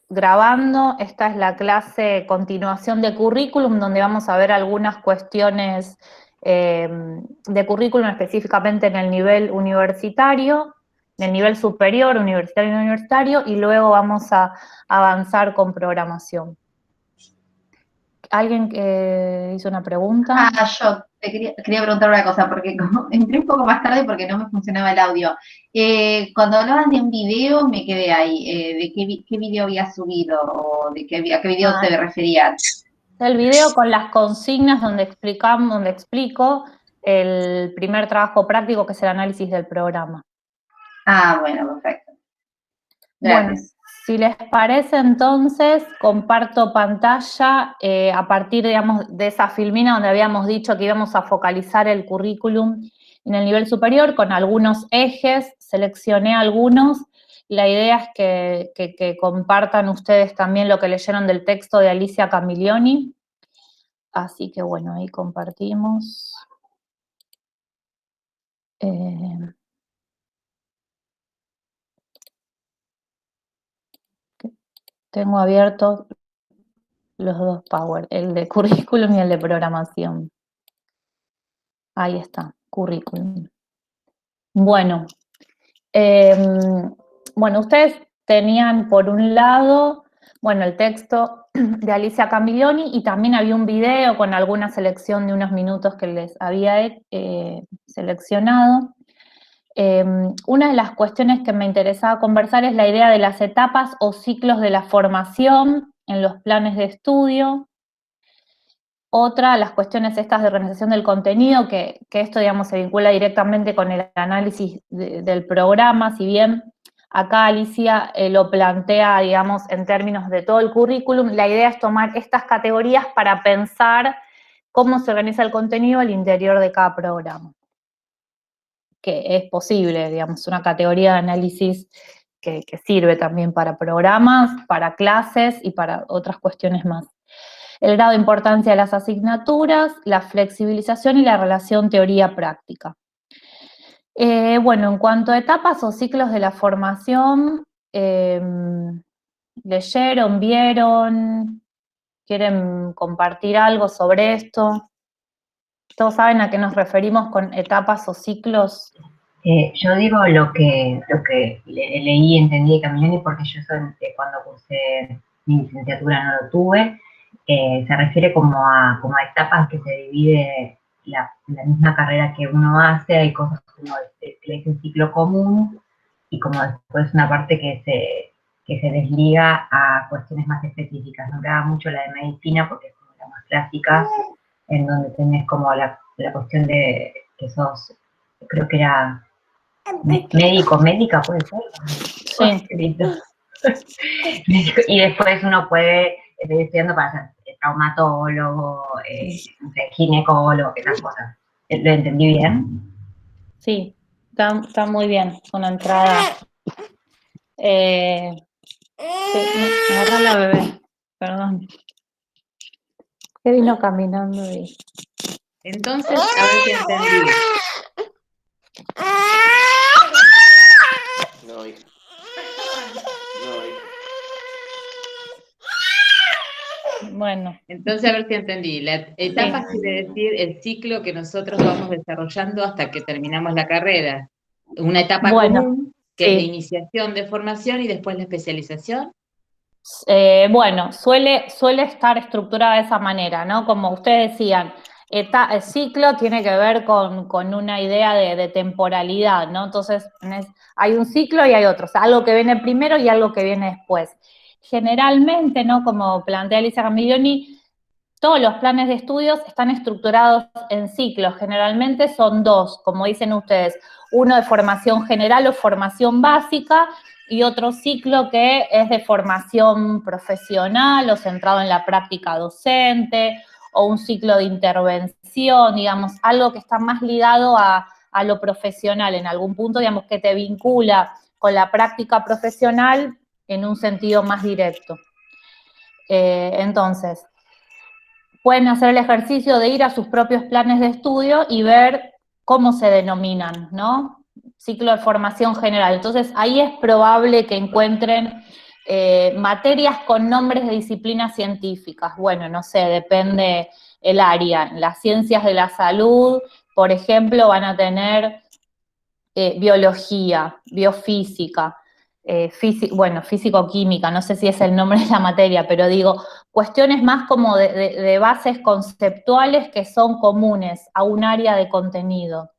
grabando. Esta es la clase continuación de currículum, donde vamos a ver algunas cuestiones de currículum específicamente en el nivel universitario, en el nivel superior, universitario y no universitario, y luego vamos a avanzar con programación. ¿Alguien hizo una pregunta? Yo te quería preguntar una cosa, porque como entré un poco más tarde porque no me funcionaba el audio. Cuando hablabas de un video, me quedé ahí. ¿De qué video habías subido o a qué video te referías? El video con las consignas donde explico el primer trabajo práctico, que es el análisis del programa. Bueno, perfecto. Bueno, Gracias. si les parece, entonces, comparto pantalla a partir, digamos, de esa filmina donde habíamos dicho que íbamos a focalizar el currículum en el nivel superior con algunos ejes, seleccioné algunos. La idea es que compartan ustedes también lo que leyeron del texto de Alicia Camillioni. Así que bueno, ahí compartimos. Tengo abiertos los dos Power, el de currículum y el de programación. Ahí está, currículum. Bueno, ustedes tenían por un lado, el texto de Alicia Camillioni, y también había un video con alguna selección de unos minutos que les había seleccionado. Una de las cuestiones que me interesaba conversar es la idea de las etapas o ciclos de la formación en los planes de estudio. Otra, las cuestiones estas de organización del contenido, que esto, digamos, se vincula directamente con el análisis del programa, si bien acá Alicia lo plantea, digamos, en términos de todo el currículum. La idea es tomar estas categorías para pensar cómo se organiza el contenido al interior de cada programa. Que es posible, digamos, una categoría de análisis que sirve también para programas, para clases y para otras cuestiones más. El grado de importancia de las asignaturas, la flexibilización y la relación teoría-práctica. En cuanto a etapas o ciclos de la formación, ¿leyeron, vieron? ¿Quieren compartir algo sobre esto? ¿Todos saben a qué nos referimos con etapas o ciclos? Yo digo lo que leí y entendí de Camillioni, porque yo cuando cursé mi licenciatura no lo tuve. Se refiere como a etapas que se divide la misma carrera que uno hace. Hay cosas como que es un ciclo común, y como después una parte que se desliga a cuestiones más específicas. Me agrada mucho la de medicina porque es como la más clásica, en donde tenés como la cuestión de que sos, creo que era médica, puede ser. Sí. Y después uno puede seguir estudiando para ser traumatólogo, no sé, ginecólogo, esas cosas. ¿Lo entendí bien? Sí, está muy bien, una entrada. Agarra la bebé, perdón. Que vino caminando y... Entonces, a ver si entendí. No, hija. Bueno. Entonces, a ver si entendí. La etapa quiere decir el ciclo que nosotros vamos desarrollando hasta que terminamos la carrera. Una etapa común, que es la iniciación de formación y después la especialización. Suele estar estructurada de esa manera, ¿no? Como ustedes decían, el ciclo tiene que ver con una idea de temporalidad, ¿no? Entonces, hay un ciclo y hay otro, o sea, algo que viene primero y algo que viene después. Generalmente, ¿no? Como plantea Alicia Camillioni, todos los planes de estudios están estructurados en ciclos. Generalmente son dos, como dicen ustedes, uno de formación general o formación básica, y otro ciclo que es de formación profesional o centrado en la práctica docente, o un ciclo de intervención, digamos, algo que está más ligado a lo profesional en algún punto, digamos, que te vincula con la práctica profesional en un sentido más directo. Entonces, pueden hacer el ejercicio de ir a sus propios planes de estudio y ver cómo se denominan, ¿no? Ciclo de formación general. Entonces, ahí es probable que encuentren materias con nombres de disciplinas científicas. Bueno, no sé, depende el área. Las ciencias de la salud, por ejemplo, van a tener biología, biofísica, bueno, físico-química, no sé si es el nombre de la materia, pero digo, cuestiones más como de bases conceptuales que son comunes a un área de contenido.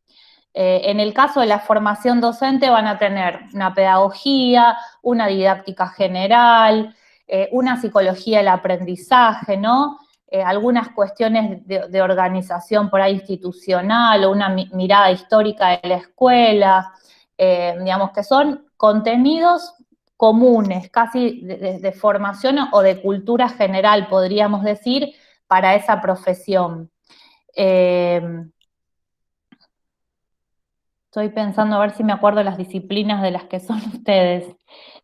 En el caso de la formación docente van a tener una pedagogía, una didáctica general, una psicología del aprendizaje, ¿no? Algunas cuestiones de organización por ahí institucional o una mirada histórica de la escuela, digamos que son contenidos comunes, casi de formación o de cultura general, podríamos decir, para esa profesión. Estoy pensando a ver si me acuerdo las disciplinas de las que son ustedes,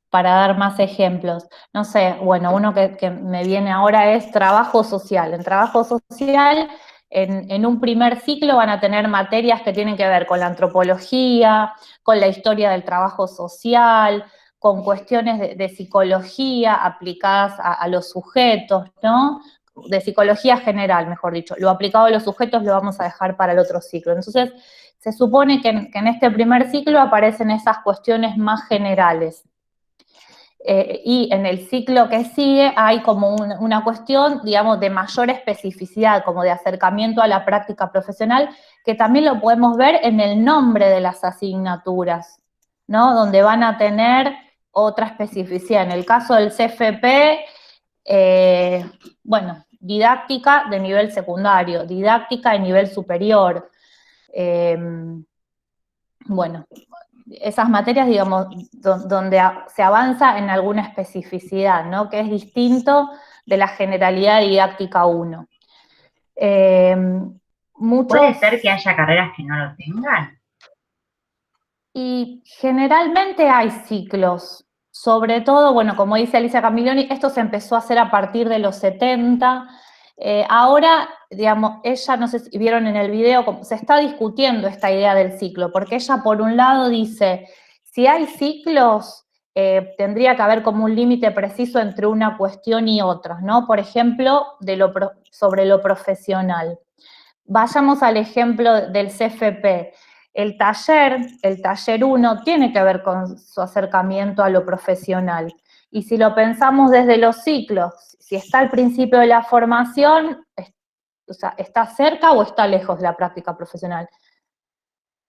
para dar más ejemplos. No sé, bueno, uno que me viene ahora es trabajo social. En trabajo social, en un primer ciclo van a tener materias que tienen que ver con la antropología, con la historia del trabajo social, con cuestiones de psicología aplicadas a los sujetos, ¿no? De psicología general, mejor dicho. Lo aplicado a los sujetos lo vamos a dejar para el otro ciclo. Entonces, se supone que en este primer ciclo aparecen esas cuestiones más generales. Y en el ciclo que sigue hay como una cuestión, digamos, de mayor especificidad, como de acercamiento a la práctica profesional, que también lo podemos ver en el nombre de las asignaturas, ¿no? Donde van a tener otra especificidad. En el caso del CFP, bueno, didáctica de nivel secundario, didáctica de nivel superior. Bueno, esas materias, digamos, donde se avanza en alguna especificidad, ¿no? Que es distinto de la generalidad didáctica 1. ¿Puede ser que haya carreras que no lo tengan? Y generalmente hay ciclos, sobre todo, bueno, como dice Alicia Camilloni, esto se empezó a hacer a partir de los 70. Ahora, digamos, ella, no sé si vieron en el video, se está discutiendo esta idea del ciclo, porque ella por un lado dice, si hay ciclos, tendría que haber como un límite preciso entre una cuestión y otra, ¿no? Por ejemplo, sobre lo profesional. Vayamos al ejemplo del CFP. El taller 1, tiene que ver con su acercamiento a lo profesional. Y si lo pensamos desde los ciclos, si está al principio de la formación, o sea, ¿está cerca o está lejos de la práctica profesional?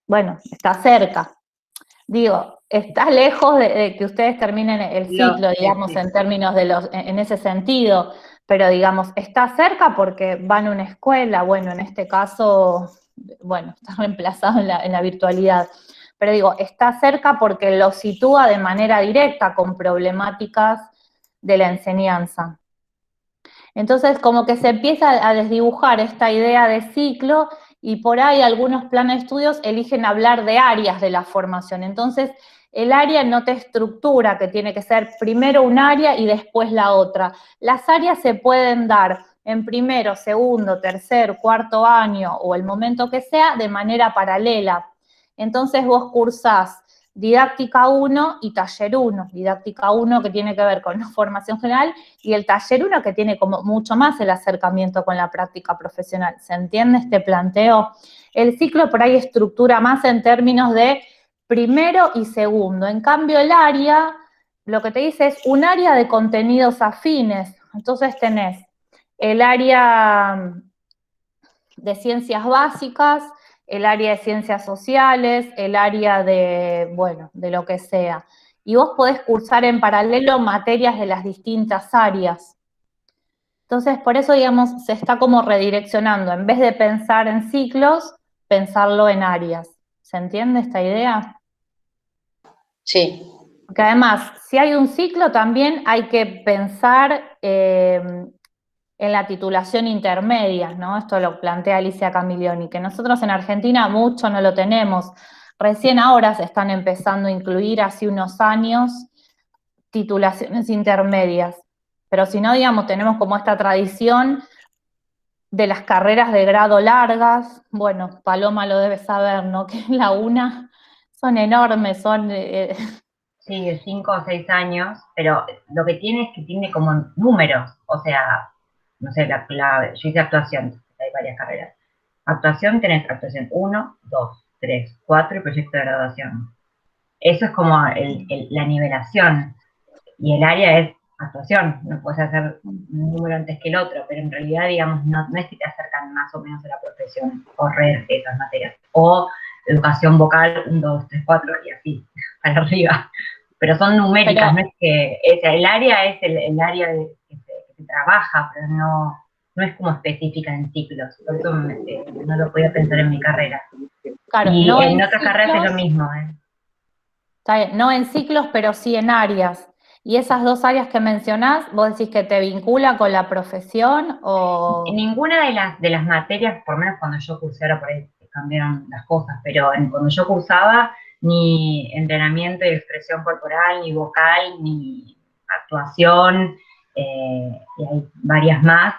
Bueno, está cerca. Digo, está lejos de que ustedes terminen el ciclo, digamos, en términos en ese sentido, pero digamos, está cerca porque van a una escuela, bueno, en este caso, bueno, está reemplazado en la virtualidad, pero digo, está cerca porque lo sitúa de manera directa con problemáticas de la enseñanza. Entonces, como que se empieza a desdibujar esta idea de ciclo y por ahí algunos planes de estudios eligen hablar de áreas de la formación. Entonces, el área no te estructura, que tiene que ser primero un área y después la otra. Las áreas se pueden dar en primero, segundo, tercer, cuarto año o el momento que sea de manera paralela. Entonces vos cursás didáctica 1 y taller 1. Didáctica 1 que tiene que ver con la formación general y el taller 1 que tiene como mucho más el acercamiento con la práctica profesional. ¿Se entiende este planteo? El ciclo por ahí estructura más en términos de primero y segundo. En cambio, el área, lo que te dice es un área de contenidos afines. Entonces tenés el área de ciencias básicas, el área de ciencias sociales, el área de, bueno, de lo que sea. Y vos podés cursar en paralelo materias de las distintas áreas. Entonces, por eso, digamos, se está como redireccionando. En vez de pensar en ciclos, pensarlo en áreas. ¿Se entiende esta idea? Sí. Porque además, si hay un ciclo, también hay que pensar en la titulación intermedia, ¿no? Esto lo plantea Alicia Camilloni, que nosotros en Argentina mucho no lo tenemos. Recién ahora se están empezando a incluir, hace unos años, titulaciones intermedias. Pero si no, digamos, tenemos como esta tradición de las carreras de grado largas. Bueno, Paloma lo debe saber, ¿no? Que la UNA son enormes, son Sí, de 5 o 6 años, pero lo que tiene es que tiene como números, o sea, no sé, yo hice actuación, hay varias carreras. Actuación, tenés actuación 1, 2, 3, 4 y proyecto de graduación. Eso es como la nivelación, y el área es actuación, no puedes hacer un número antes que el otro, pero en realidad, digamos, no es que te acercan más o menos a la profesión, correr esas materias, o educación vocal, 1, 2, 3, 4, y así, para arriba. Pero son numéricas, no es que, el área es el área que se trabaja, pero no es como específica en ciclos, por eso no lo podía pensar en mi carrera. Claro, Y no en en otras carreras es lo ciclos, mismo, está bien, no en ciclos, pero sí en áreas. ¿Y esas dos áreas que mencionás, vos decís que te vincula con la profesión o...? Ninguna de las materias, por lo menos cuando yo cursé, ahora por ahí cambiaron las cosas, pero cuando yo cursaba, ni entrenamiento y expresión corporal, ni vocal, ni actuación, y hay varias más,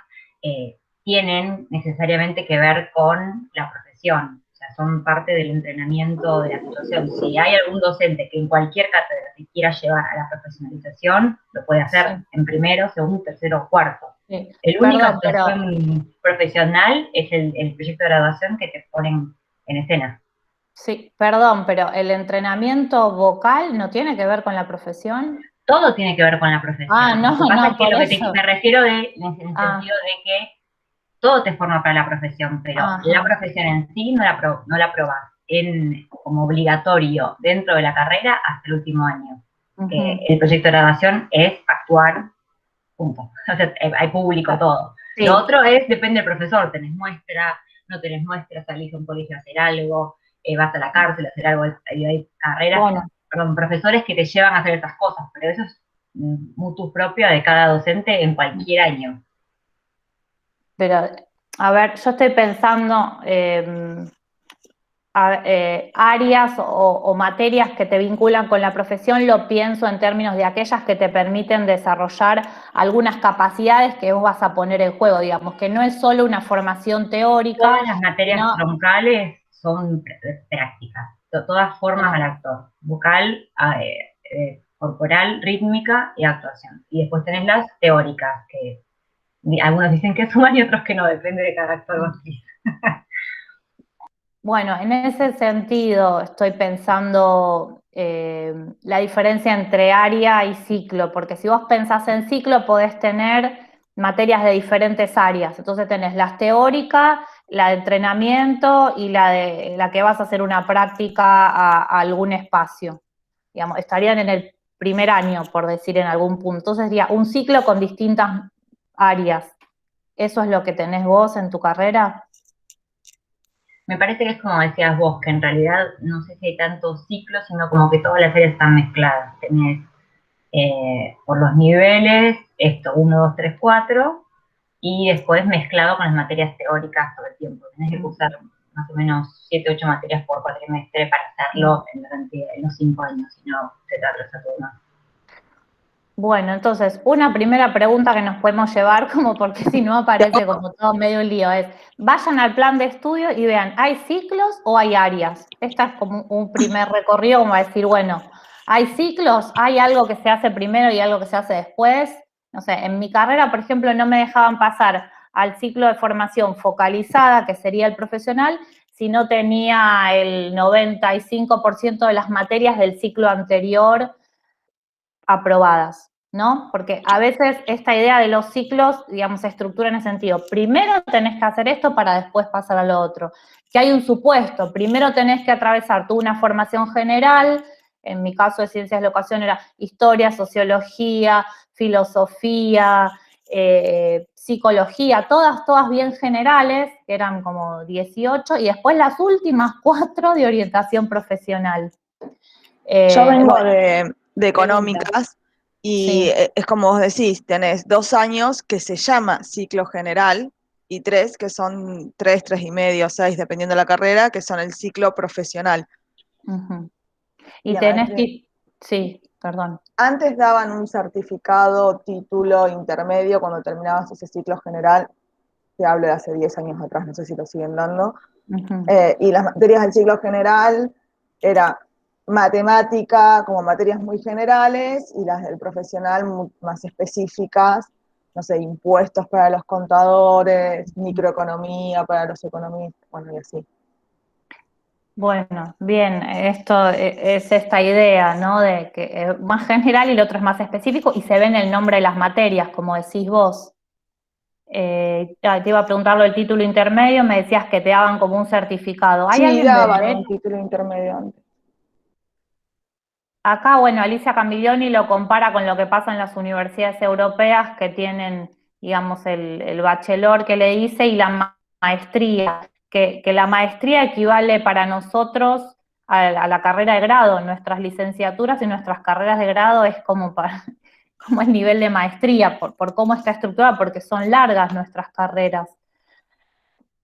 tienen necesariamente que ver con la profesión. O sea, son parte del entrenamiento de la actuación. Si hay algún docente que en cualquier cátedra se quiera llevar a la profesionalización, lo puede hacer Sí. en primero, segundo, tercero o cuarto. Sí. El único actuación profesional es el proyecto de graduación que te ponen en escena. Sí, perdón, pero ¿el entrenamiento vocal no tiene que ver con la profesión? Todo tiene que ver con la profesión. Ah, no, Lo que pasa es que por lo que eso. me refiero en el sentido de que todo te forma para la profesión, pero la profesión en sí no la aprobás como obligatorio dentro de la carrera hasta el último año. El proyecto de graduación es actuar, punto. O sea, hay público, todo. Sí. Lo otro depende del profesor, tenés muestra, no tenés muestra, salís a un colegio a hacer algo, vas a la cárcel a hacer algo, hay carreras, profesores que te llevan a hacer estas cosas, pero eso es mutuo propio de cada docente en cualquier año. Pero, a ver, yo estoy pensando áreas o materias que te vinculan con la profesión, lo pienso en términos de aquellas que te permiten desarrollar algunas capacidades que vos vas a poner en juego, digamos, que no es solo una formación teórica. Todas las materias troncales son prácticas, todas formas al actor, vocal, corporal, rítmica y actuación. Y después tenés las teóricas, que algunos dicen que suman y otros que no, depende de cada actor o actriz. Bueno, en ese sentido estoy pensando la diferencia entre área y ciclo, porque si vos pensás en ciclo podés tener materias de diferentes áreas, entonces tenés las teóricas, la de entrenamiento y la que vas a hacer una práctica a algún espacio, digamos, estarían en el primer año, por decir en algún punto, entonces sería un ciclo con distintas áreas. ¿Eso es lo que tenés vos en tu carrera? Me parece que es como decías vos, que en realidad no sé si hay tantos ciclos, sino como que todas las áreas están mezcladas. Tenés por los niveles, 1, 2, 3, 4, y después mezclado con las materias teóricas todo el tiempo. Tenés que cursar más o menos 7, 8 materias por cuatrimestre para hacerlo en los 5 años, si no se te atrasa todo más. Bueno, entonces, una primera pregunta que nos podemos llevar, como porque si no aparece como todo medio lío, es, vayan al plan de estudio y vean, ¿hay ciclos o hay áreas? Esta es como un primer recorrido, como a decir, bueno, ¿hay ciclos? ¿Hay algo que se hace primero y algo que se hace después? No sé, en mi carrera, por ejemplo, no me dejaban pasar al ciclo de formación focalizada, que sería el profesional, si no tenía el 95% de las materias del ciclo anterior aprobadas, ¿no? Porque a veces esta idea de los ciclos, digamos, se estructura en ese sentido. Primero tenés que hacer esto para después pasar a lo otro. Que hay un supuesto, primero tenés que atravesar tú una formación general, en mi caso de ciencias de la educación era historia, sociología, filosofía, psicología, todas bien generales, que eran como 18, y después las últimas 4 de orientación profesional. Yo vengo de económicas y es como vos decís, tenés 2 años que se llama ciclo general y 3 que son 3 y medio, 6, dependiendo de la carrera, que son el ciclo profesional. Y tenés, sí, perdón. Antes daban un certificado, título intermedio cuando terminabas ese ciclo general, que hablo de hace 10 años atrás, no sé si lo siguen dando, y las materias del ciclo general era matemática como materias muy generales y las del profesional más específicas, no sé, impuestos para los contadores, microeconomía para los economistas, bueno, y así. Bueno, bien, esto es esta idea, ¿no? De que es más general y el otro es más específico y se ve en el nombre de las materias, como decís vos. Te iba a preguntar lo del título intermedio, me decías que te daban como un certificado. ¿Hay Sí, alguien de daban derecho? un título intermedio antes. Acá, bueno, Alicia Camillioni lo compara con lo que pasa en las universidades europeas que tienen, digamos, el bachelor que le dice y la maestría, que la maestría equivale para nosotros a la carrera de grado. Nuestras licenciaturas y nuestras carreras de grado es como, como el nivel de maestría, por cómo está estructurada, porque son largas nuestras carreras.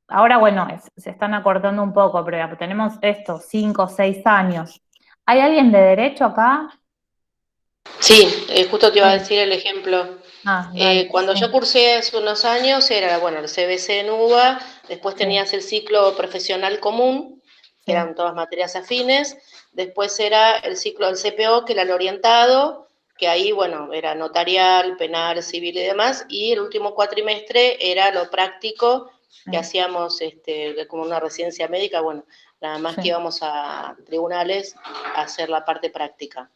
Ahora, bueno, se están acortando un poco, pero tenemos esto, 5 o 6 años. ¿Hay alguien de derecho acá? Sí, justo te iba a decir el ejemplo. Dale, Cuando sí. yo cursé hace unos años era, bueno, el CBC en UBA, después Sí. tenías el ciclo profesional común, que Sí. eran todas materias afines, después era el ciclo del CPO, que era el orientado, que ahí, bueno, era notarial, penal, civil y demás, y el último cuatrimestre era lo práctico, que hacíamos como una residencia médica, bueno, nada más que íbamos a tribunales a hacer la parte práctica.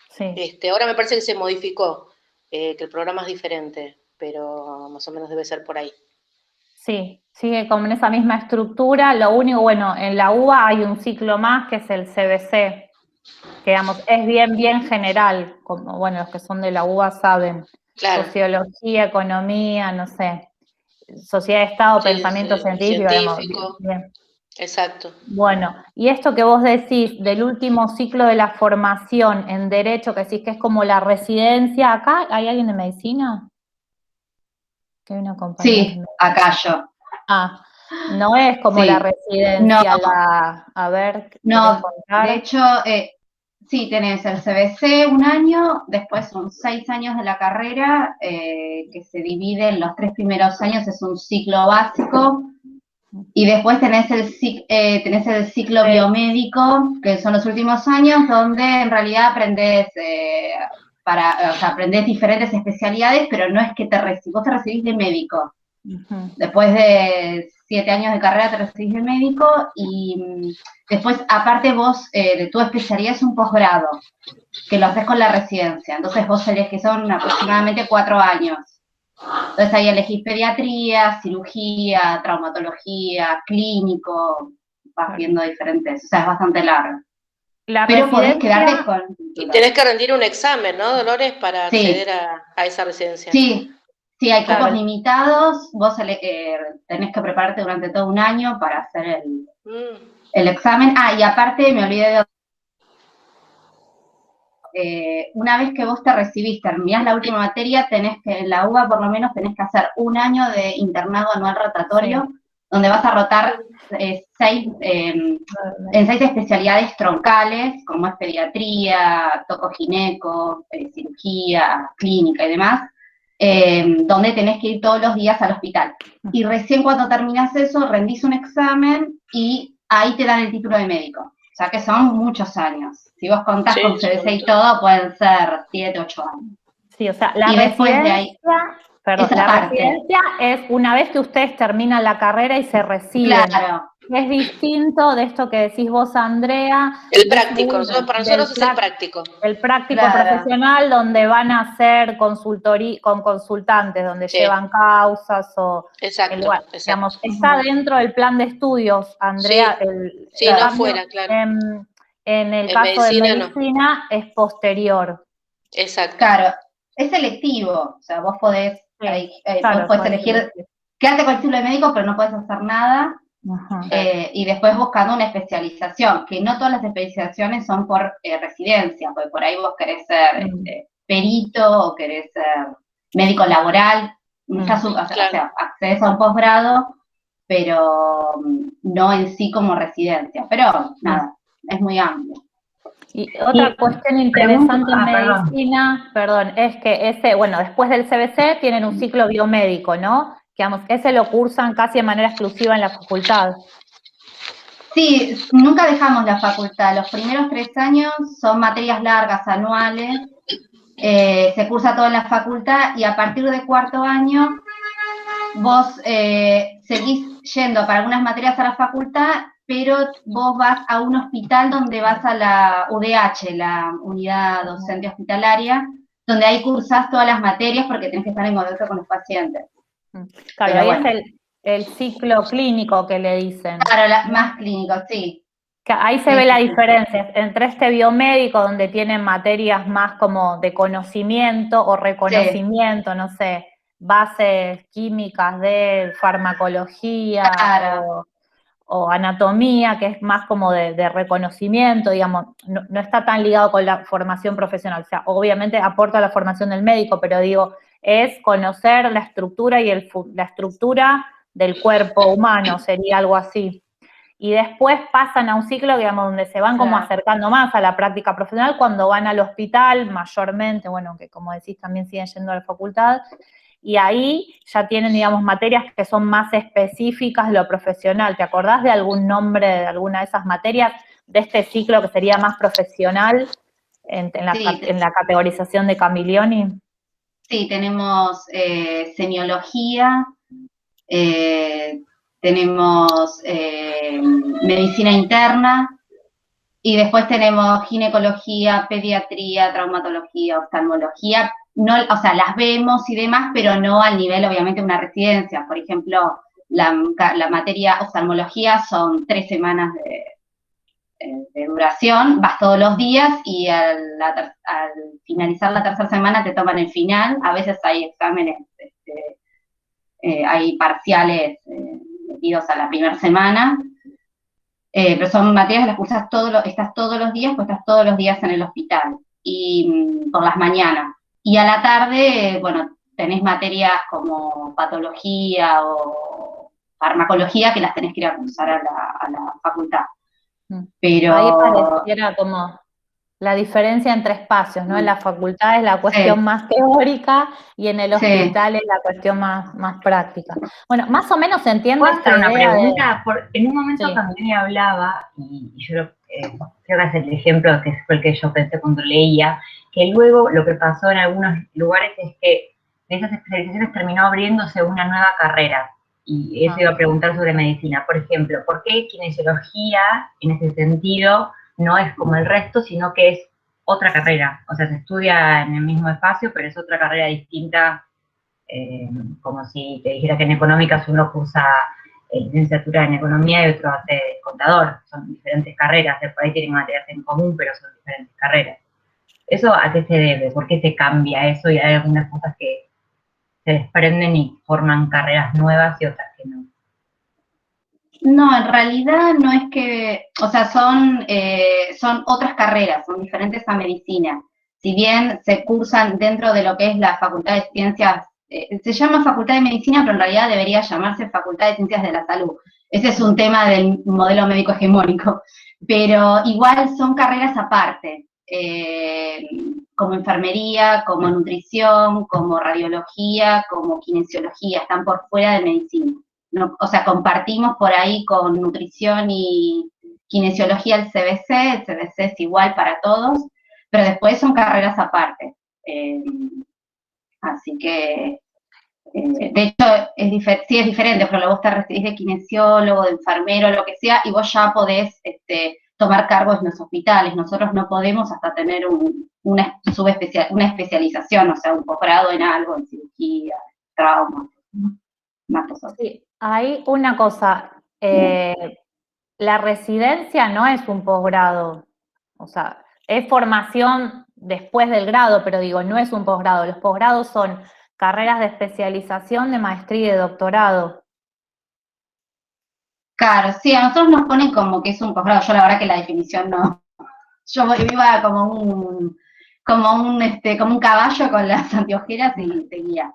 Sí. Ahora me parece que se modificó, que el programa es diferente, pero más o menos debe ser por ahí. Sí, sigue con esa misma estructura. Lo único, bueno, en la UBA hay un ciclo más que es el CBC, que digamos, es bien general, como, bueno, los que son de la UBA saben. Claro. Sociología, economía, no sé, sociedad de Estado, Sí, pensamiento científico, digamos, bien. Exacto. Bueno, y esto que vos decís del último ciclo de la formación en Derecho, que decís que es como la residencia, ¿acá hay alguien de medicina? Que hay una compañera. Sí, acá yo. No es como Sí. la residencia, a ver, No, de hecho, sí, tenés el CBC 1 año, después son 6 años de la carrera, que se divide en los 3 primeros años, es un ciclo básico, y después tenés el ciclo biomédico, que son los últimos años, donde en realidad aprendés, aprendés diferentes especialidades, pero no es que vos te recibís de médico. Después de 7 años de carrera te recibís de médico y después, aparte vos, de tu especialidad es un posgrado, que lo haces con la residencia. Entonces vos que son aproximadamente 4 años. Entonces ahí elegís pediatría, cirugía, traumatología, clínico, vas viendo diferentes, o sea, es bastante largo. Pero podés quedarte con... Y tenés que rendir un examen, ¿no, Dolores, para acceder a esa residencia? Sí, hay cupos limitados, vos tenés que prepararte durante todo 1 año para hacer el examen. Y aparte me olvidé de... una vez que vos te recibís, terminás la última materia, en la UBA por lo menos tenés que hacer 1 año de internado anual rotatorio, donde vas a rotar en 6 especialidades troncales, como es pediatría, tocogineco, cirugía, clínica y demás, donde tenés que ir todos los días al hospital. Y recién cuando terminás eso, rendís un examen y ahí te dan el título de médico. O sea que son muchos años. Si vos contás con CBC y todo, pueden ser 7, 8 años. Sí, o sea, la residencia es una vez que ustedes terminan la carrera y se reciben. Claro. Es distinto de esto que decís vos, Andrea. El práctico, para nosotros es el práctico. El práctico profesional, donde van a hacer consultoría con consultantes, donde llevan causas o... Exacto. Digamos, está dentro del plan de estudios, Andrea. Sí, no fuera, claro. En el caso de medicina es posterior. Exacto. Claro, es selectivo, o sea, vos podés, vos podés elegir, quedarte con el título de médico, pero no podés hacer nada, y después buscando una especialización, que no todas las especializaciones son por residencia, porque por ahí vos querés ser perito o querés ser médico laboral, o sea, accedes a un posgrado, pero no en sí como residencia, pero nada, es muy amplio. Y otra cuestión interesante en medicina, es que después del CBC tienen un ciclo biomédico, ¿no? Que ese lo cursan casi de manera exclusiva en la facultad. Sí, nunca dejamos la facultad. Los primeros 3 años son materias largas, anuales, se cursa todo en la facultad y a partir de 4º año vos seguís yendo para algunas materias a la facultad, pero vos vas a un hospital donde vas a la UDH, la Unidad Docente Hospitalaria, donde ahí cursás todas las materias porque tenés que estar en contacto con los pacientes. Claro, ahí bueno. Es el ciclo clínico que le dicen. Claro, más clínico, sí. Que ahí se ve la diferencia entre este biomédico donde tienen materias más como de conocimiento o reconocimiento, no sé, bases químicas de farmacología o anatomía, que es más como de reconocimiento, digamos, no está tan ligado con la formación profesional. O sea, obviamente aporta a la formación del médico, pero digo, es conocer la estructura y la estructura del cuerpo humano, sería algo así. Y después pasan a un ciclo, digamos, donde se van como acercando más a la práctica profesional cuando van al hospital, mayormente, bueno, que como decís también siguen yendo a la facultad, y ahí ya tienen, digamos, materias que son más específicas de lo profesional. ¿Te acordás de algún nombre de alguna de esas materias de este ciclo que sería más profesional en la categorización de Camillioni? Sí, tenemos semiología, tenemos medicina interna, y después tenemos ginecología, pediatría, traumatología, oftalmología. No, o sea, las vemos y demás, pero no al nivel, obviamente, de una residencia. Por ejemplo, la materia oftalmología son 3 semanas de duración, vas todos los días y al finalizar la 3ª semana te toman el final. A veces hay exámenes, hay parciales metidos a la 1ª semana. Pero son materias que las cursas estás todos los días, pues estás todos los días en el hospital, y por las mañanas. Y a la tarde, bueno, tenés materias como patología o farmacología que las tenés que ir a cursar a la facultad. Pero ahí pareciera como la diferencia entre espacios, ¿no? En la facultad es la cuestión más teórica y en el hospital es la cuestión más práctica. Bueno, más o menos se entiende esta idea. Una pregunta, en un momento Camillioni hablaba, y yo creo que es el ejemplo que fue el que yo pensé cuando leía, que luego lo que pasó en algunos lugares es que de esas especializaciones terminó abriéndose una nueva carrera. Y eso iba a preguntar sobre medicina. Por ejemplo, ¿por qué kinesiología en ese sentido no es como el resto, sino que es otra carrera? O sea, se estudia en el mismo espacio, pero es otra carrera distinta, como si te dijera que en económicas uno cursa licenciatura en economía y otro hace contador. Son diferentes carreras, por ahí tienen materias en común, pero son diferentes carreras. ¿Eso a qué se debe? ¿Por qué se cambia eso? Y hay algunas cosas que se desprenden y forman carreras nuevas y otras que no. No, en realidad no es que, o sea, son otras carreras, son diferentes a medicina. Si bien se cursan dentro de lo que es la Facultad de Ciencias, se llama Facultad de Medicina, pero en realidad debería llamarse Facultad de Ciencias de la Salud. Ese es un tema del modelo médico hegemónico, pero igual son carreras aparte, como enfermería, como nutrición, como radiología, como kinesiología, están por fuera de medicina. No, o sea, compartimos por ahí con nutrición y kinesiología el CBC es igual para todos, pero después son carreras aparte. Así que, de hecho, sí es diferente, pero vos te recibís de kinesiólogo, de enfermero, lo que sea, y vos ya podés tomar cargos en los hospitales. Nosotros no podemos hasta tener una especialización, o sea, un posgrado en algo, en cirugía, trauma, más cosas. Sí. Hay una cosa, la residencia no es un posgrado, o sea, es formación después del grado, pero digo, no es un posgrado. Los posgrados son carreras de especialización, de maestría y de doctorado. Claro, sí, a nosotros nos ponen como que es un posgrado. Yo la verdad que la definición no. Yo iba como un caballo con las anteojeras y seguía.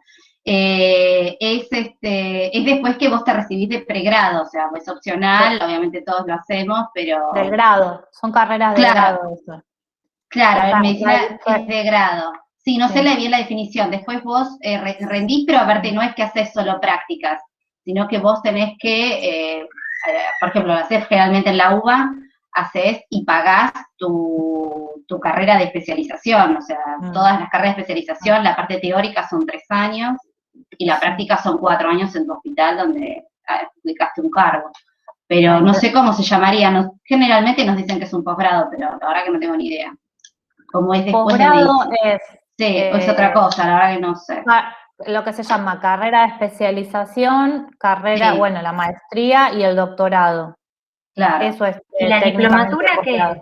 Es después que vos te recibís de pregrado, o sea, es opcional, obviamente todos lo hacemos, pero... Del grado, son carreras de grado. Eso. Claro, en medicina es de grado. Sí, no sé bien la definición, después vos rendís, pero aparte no es que haces solo prácticas, sino que vos tenés que por ejemplo, lo haces generalmente en la UBA, haces y pagás tu carrera de especialización, o sea, todas las carreras de especialización, la parte teórica son 3 años y la práctica son 4 años en tu hospital donde adjudicaste un cargo. Pero no sé cómo se llamaría, generalmente nos dicen que es un posgrado, pero la verdad que no tengo ni idea. ¿Cómo es después de medicina? Sí, o es otra cosa, la verdad que no sé. Lo que se llama carrera de especialización, carrera, Sí. bueno, la maestría y el doctorado. Claro. Eso es ¿Y la diplomatura qué es?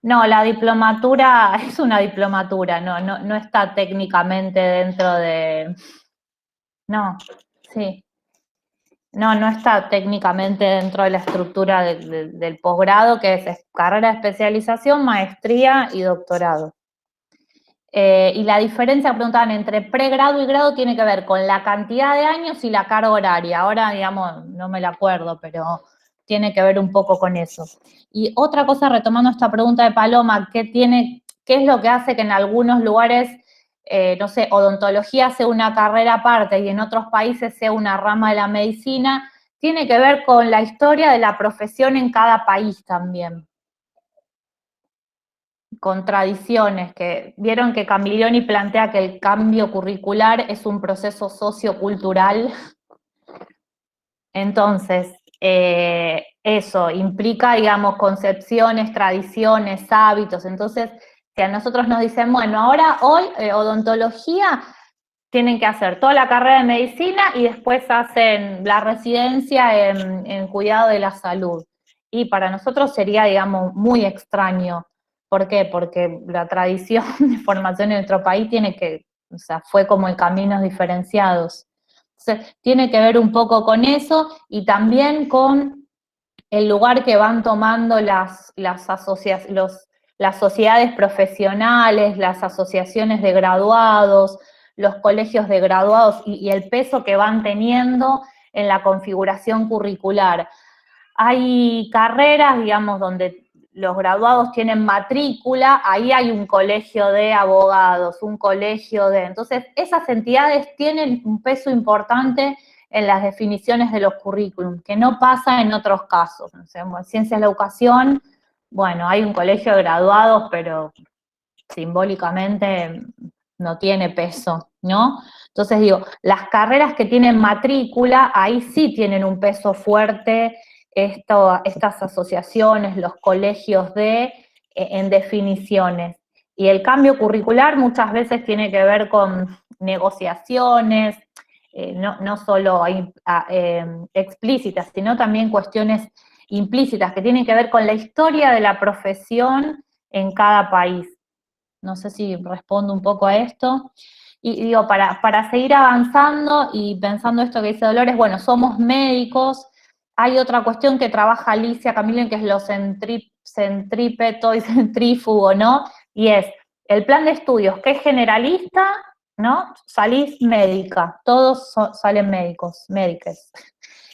No, la diplomatura es una diplomatura, no está técnicamente dentro de... No, sí. No está técnicamente dentro de la estructura del posgrado, que es carrera de especialización, maestría y doctorado. Y la diferencia que preguntaban entre pregrado y grado tiene que ver con la cantidad de años y la carga horaria. Ahora, digamos, no me la acuerdo, pero tiene que ver un poco con eso. Y otra cosa, retomando esta pregunta de Paloma, ¿qué es lo que hace que en algunos lugares, no sé, odontología sea una carrera aparte y en otros países sea una rama de la medicina? Tiene que ver con la historia de la profesión en cada país también. Con tradiciones, que vieron que Camillioni plantea que el cambio curricular es un proceso sociocultural. Entonces, eso implica, digamos, concepciones, tradiciones, hábitos. Entonces, si a nosotros nos dicen, bueno, ahora hoy odontología tienen que hacer toda la carrera de medicina y después hacen la residencia en cuidado de la salud. Y para nosotros sería, digamos, muy extraño. ¿Por qué? Porque la tradición de formación en nuestro país o sea, fue como en caminos diferenciados. Entonces, tiene que ver un poco con eso y también con el lugar que van tomando las sociedades profesionales, las asociaciones de graduados, los colegios de graduados y el peso que van teniendo en la configuración curricular. Hay carreras, digamos, donde los graduados tienen matrícula, ahí hay un colegio de abogados, un colegio de... Entonces, esas entidades tienen un peso importante en las definiciones de los currículums, que no pasa en otros casos. O sea, en ciencias de la educación, bueno, hay un colegio de graduados, pero simbólicamente no tiene peso, ¿no? Entonces digo, las carreras que tienen matrícula, ahí sí tienen un peso fuerte estas asociaciones, los colegios en definiciones. Y el cambio curricular muchas veces tiene que ver con negociaciones, no solo explícitas, sino también cuestiones implícitas que tienen que ver con la historia de la profesión en cada país. No sé si respondo un poco a esto. Y digo, para seguir avanzando y pensando esto que dice Dolores, bueno, somos médicos. Hay otra cuestión que trabaja Alicia Camillioni, que es lo centrípeto y centrífugo, ¿no? Y es el plan de estudios, que es generalista, ¿no? Salís médica, todos salen médicos.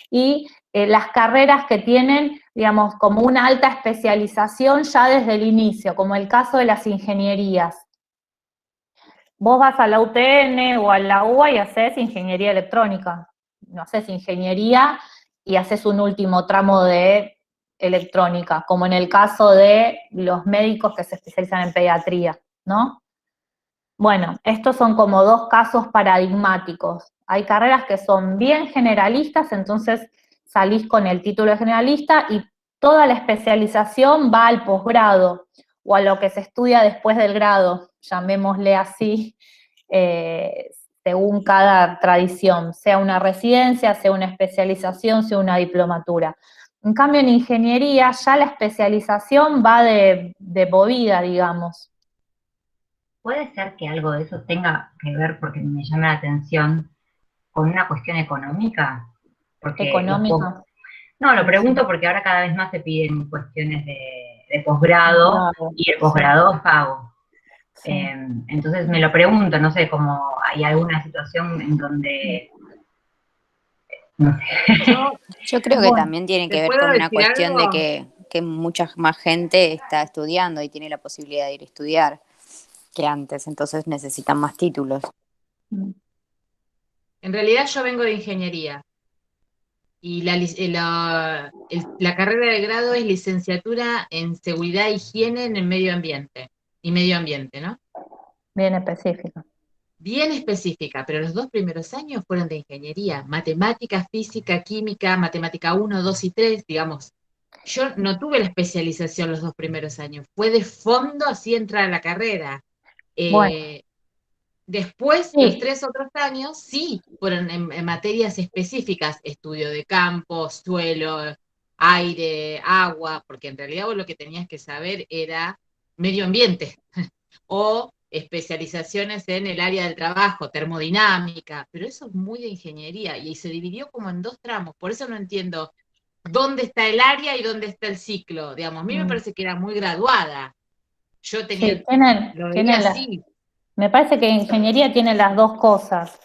Y las carreras que tienen, digamos, como una alta especialización ya desde el inicio, como el caso de las ingenierías. Vos vas a la UTN o a la UBA y haces ingeniería electrónica. No haces ingeniería y haces un último tramo de electrónica, como en el caso de los médicos que se especializan en pediatría, ¿no? Bueno, estos son como dos casos paradigmáticos. Hay carreras que son bien generalistas, entonces salís con el título de generalista y toda la especialización va al posgrado o a lo que se estudia después del grado, llamémosle así, según cada tradición, sea una residencia, sea una especialización, sea una diplomatura. En cambio, en ingeniería ya la especialización va de movida, digamos. ¿Puede ser que algo de eso tenga que ver, porque me llama la atención, con una cuestión económica? Porque ¿Económica? No, lo pregunto porque ahora cada vez más se piden cuestiones de posgrado y el posgrado es pago. Sí. Entonces me lo pregunto, no sé, como hay alguna situación en donde... No sé. Yo creo que también tiene que ver con una cuestión de que mucha más gente está estudiando y tiene la posibilidad de ir a estudiar que antes, entonces necesitan más títulos. En realidad yo vengo de ingeniería. Y la carrera de grado es licenciatura en seguridad e higiene en el medio ambiente. Y medio ambiente, ¿no? Bien específico. Bien específica, pero los 2 primeros años fueron de ingeniería, matemática, física, química, matemática 1, 2 y 3, digamos. Yo no tuve la especialización los 2 primeros años, fue de fondo así entrar a la carrera. Bueno. Después, Sí. los 3 otros años, sí, fueron en materias específicas, estudio de campo, suelo, aire, agua, porque en realidad vos lo que tenías que saber era medio ambiente, o especializaciones en el área del trabajo, termodinámica, pero eso es muy de ingeniería, y se dividió como en 2 tramos, por eso no entiendo dónde está el área y dónde está el ciclo, digamos, a mí me parece que era muy graduada, yo tenía, sí, lo veía así. Me parece que ingeniería tiene las dos cosas.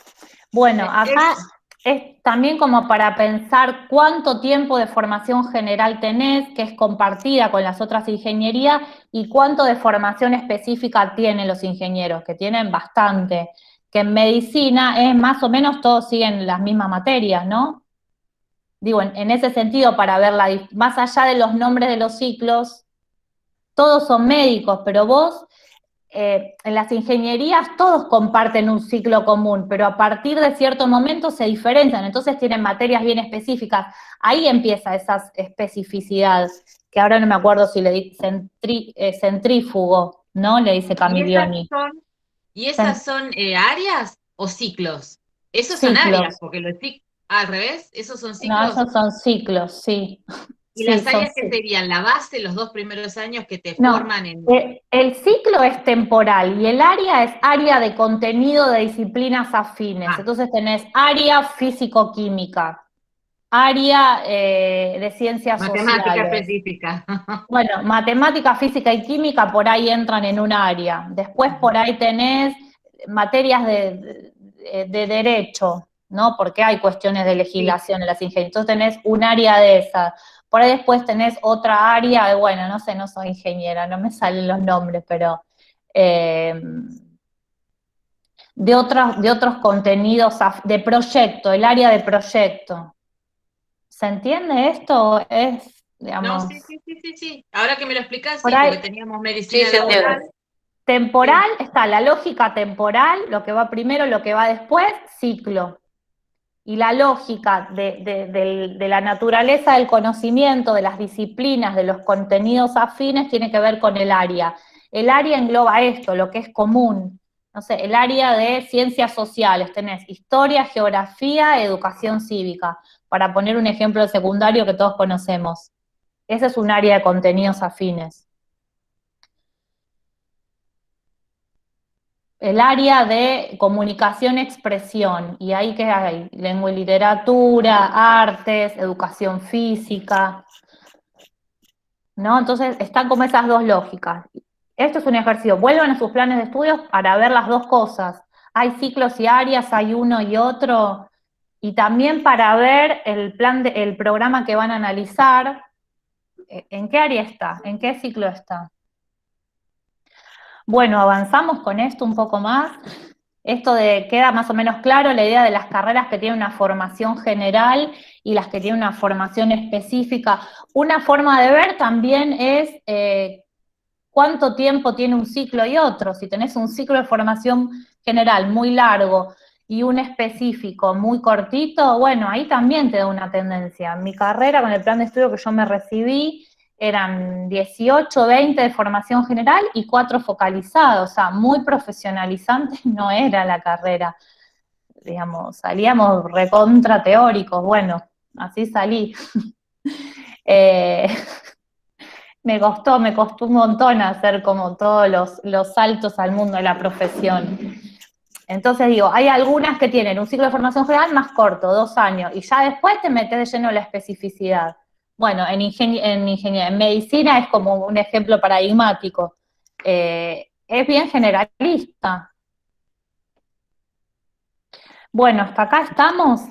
Bueno, acá es también como para pensar cuánto tiempo de formación general tenés, que es compartida con las otras ingenierías, y cuánto de formación específica tienen los ingenieros, que tienen bastante. Que en medicina es más o menos todos siguen las mismas materias, ¿no? Digo, en ese sentido, para ver más allá de los nombres de los ciclos, todos son médicos, pero vos... en las ingenierías todos comparten un ciclo común, pero a partir de cierto momento se diferencian, entonces tienen materias bien específicas. Ahí empieza esa especificidad, que ahora no me acuerdo si le dice centrífugo, ¿no? Le dice Camiglioni. ¿Y esas son áreas o ciclos? Esos ciclos. Son áreas, porque los al revés, esos son ciclos. No, esos son ciclos, sí. ¿Y sí, las áreas que serían la base, los 2 primeros años que te forman en...? El ciclo es temporal y el área es área de contenido de disciplinas afines. Entonces tenés área físico-química, área de ciencias matemática sociales. Específica. Bueno, matemática, física y química por ahí entran en un área. Después por ahí tenés materias de derecho, ¿no? Porque hay cuestiones de legislación en las ingenierías. Entonces tenés un área de esas. Por ahí después tenés otra área de, bueno, no sé, no soy ingeniera, no me salen los nombres, pero de otros contenidos de proyecto, el área de proyecto. ¿Se entiende esto? Es, digamos... No, sí. Ahora que me lo explicás, sí, porque teníamos medicina laboral. Temporal, está la lógica temporal, lo que va primero, lo que va después, ciclo. Y la lógica de la naturaleza del conocimiento, de las disciplinas, de los contenidos afines, tiene que ver con el área. El área engloba esto, lo que es común. No sé, el área de ciencias sociales, tenés historia, geografía, educación cívica, para poner un ejemplo de secundario que todos conocemos. Ese es un área de contenidos afines. El área de comunicación-expresión, y ahí que hay lengua y literatura, artes, educación física, ¿no? Entonces están como esas dos lógicas. Esto es un ejercicio, vuelvan a sus planes de estudios para ver las dos cosas. Hay ciclos y áreas, hay uno y otro, y también para ver el programa que van a analizar, ¿en qué área está? ¿En qué ciclo está? Bueno, avanzamos con esto un poco más. Esto queda más o menos claro la idea de las carreras que tienen una formación general y las que tienen una formación específica. Una forma de ver también es cuánto tiempo tiene un ciclo y otro. Si tenés un ciclo de formación general muy largo y un específico muy cortito, bueno, ahí también te da una tendencia. En mi carrera, con el plan de estudio que yo me recibí, eran 18, 20 de formación general y 4 focalizados, o sea, muy profesionalizante no era la carrera, digamos, salíamos recontra teóricos, bueno, así salí. Me costó un montón hacer como todos los saltos al mundo de la profesión. Entonces digo, hay algunas que tienen un ciclo de formación general más corto, 2 años, y ya después te metes de lleno en la especificidad. Bueno, en medicina es como un ejemplo paradigmático. Es bien generalista. Bueno, hasta acá estamos.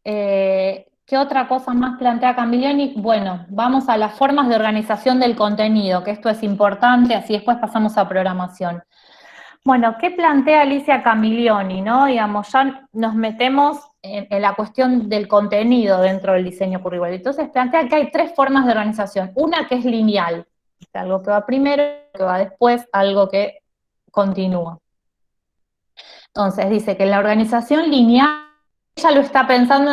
¿Qué otra cosa más plantea Camiglioni? Bueno, vamos a las formas de organización del contenido, que esto es importante, así después pasamos a programación. Bueno, ¿qué plantea Alicia Camiglioni, no? Digamos, ya nos metemos en la cuestión del contenido dentro del diseño curricular. Entonces plantea que hay 3 formas de organización. Una que es lineal, algo que va primero, que va después, algo que continúa. Entonces dice que la organización lineal, ella lo está pensando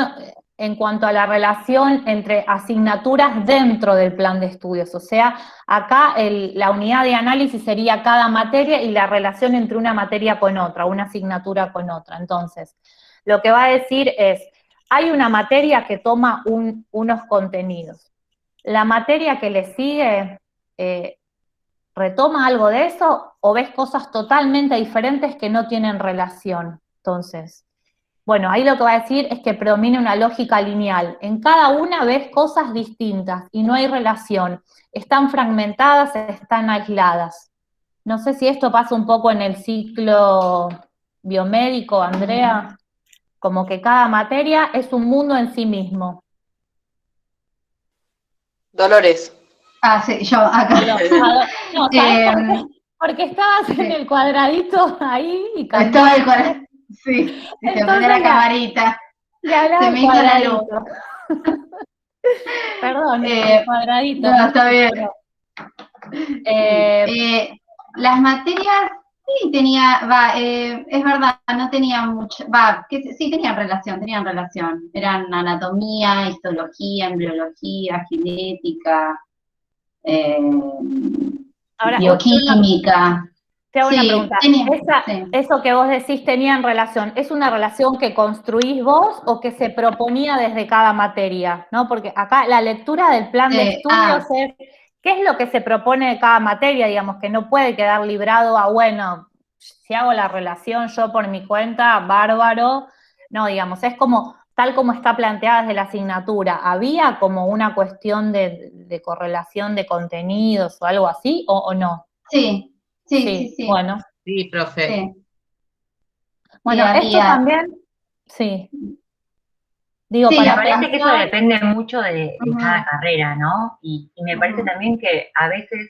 en cuanto a la relación entre asignaturas dentro del plan de estudios. O sea, acá la unidad de análisis sería cada materia y la relación entre una materia con otra, una asignatura con otra. Entonces, lo que va a decir es, hay una materia que toma unos contenidos. La materia que le sigue retoma algo de eso o ves cosas totalmente diferentes que no tienen relación. Entonces, bueno, ahí lo que va a decir es que predomina una lógica lineal. En cada una ves cosas distintas y no hay relación. Están fragmentadas, están aisladas. No sé si esto pasa un poco en el ciclo biomédico, Andrea, como que cada materia es un mundo en sí mismo. Dolores. Ah, sí, yo acá. No, ¿sabes porque estabas en el cuadradito ahí y cambió. Estaba el cuadradito. Sí, se prendió la camarita. Se me hizo la luz. Perdón, el cuadradito. No, está bien. Las materias, sí tenía, es verdad, no tenía mucho, sí tenían relación. Eran anatomía, histología, embriología, genética, ahora, bioquímica. Te hago una pregunta. Eso que vos decís tenían relación, ¿es una relación que construís vos o que se proponía desde cada materia? ¿No? Porque acá la lectura del plan de estudios es, ¿qué es lo que se propone de cada materia? Digamos, que no puede quedar librado a, bueno, si hago la relación yo por mi cuenta, bárbaro. No, digamos, es como, tal como está planteada desde la asignatura. ¿Había como una cuestión de correlación de contenidos o algo así, o no? Sí. Sí. Bueno. Sí, profe. Sí. Bueno, esto también, sí. Digo, sí, para me parece que eso depende mucho de Uh-huh. cada carrera, ¿no? Y me parece también que a veces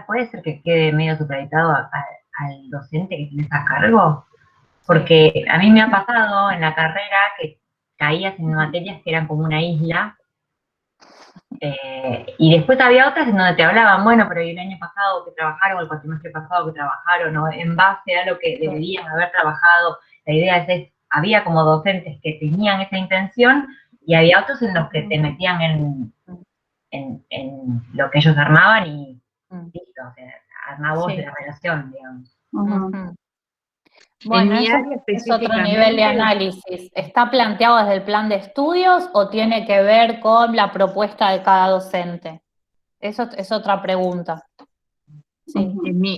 puede ser que quede medio supeditado al docente que tienes a cargo, porque a mí me ha pasado en la carrera que caías en materias que eran como una isla, y después había otras en donde te hablaban, bueno, pero el año pasado que trabajaron, el cuatrimestre pasado que trabajaron, o en base a lo que deberían haber trabajado. La idea es había como docentes que tenían esa intención y había otros en los que te metían en lo que ellos armaban y listo, o sea, armabas la relación, digamos. Uh-huh. Bueno, eso es otro nivel de análisis. ¿Está planteado desde el plan de estudios o tiene que ver con la propuesta de cada docente? Eso es otra pregunta. Sí.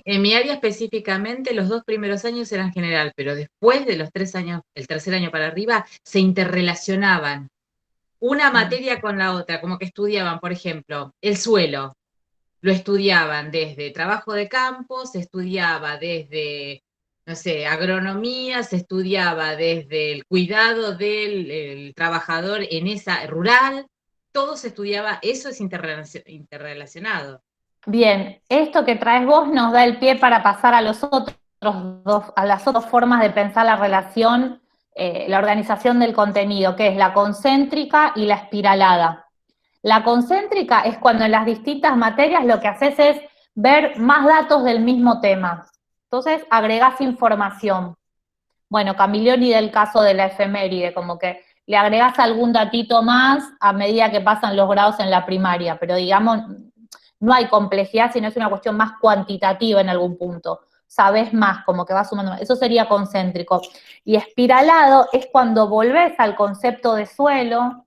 En mi área específicamente, los 2 primeros años eran general, pero después de los 3 años, el tercer año para arriba, se interrelacionaban una materia con la otra, como que estudiaban, por ejemplo, el suelo. Lo estudiaban desde trabajo de campo, se estudiaba desde, no sé, agronomía, se estudiaba desde el cuidado del trabajador en esa rural, todo se estudiaba, eso es interrelacionado. Bien, esto que traes vos nos da el pie para pasar a las otras dos formas de pensar la relación, la organización del contenido, que es la concéntrica y la espiralada. La concéntrica es cuando en las distintas materias lo que haces es ver más datos del mismo tema. Entonces agregás información. Bueno, Camilleri del caso de la efeméride, como que le agregás algún datito más a medida que pasan los grados en la primaria, pero digamos, no hay complejidad, sino es una cuestión más cuantitativa en algún punto. Sabés más, como que vas sumando más. Eso sería concéntrico. Y espiralado es cuando volvés al concepto de suelo,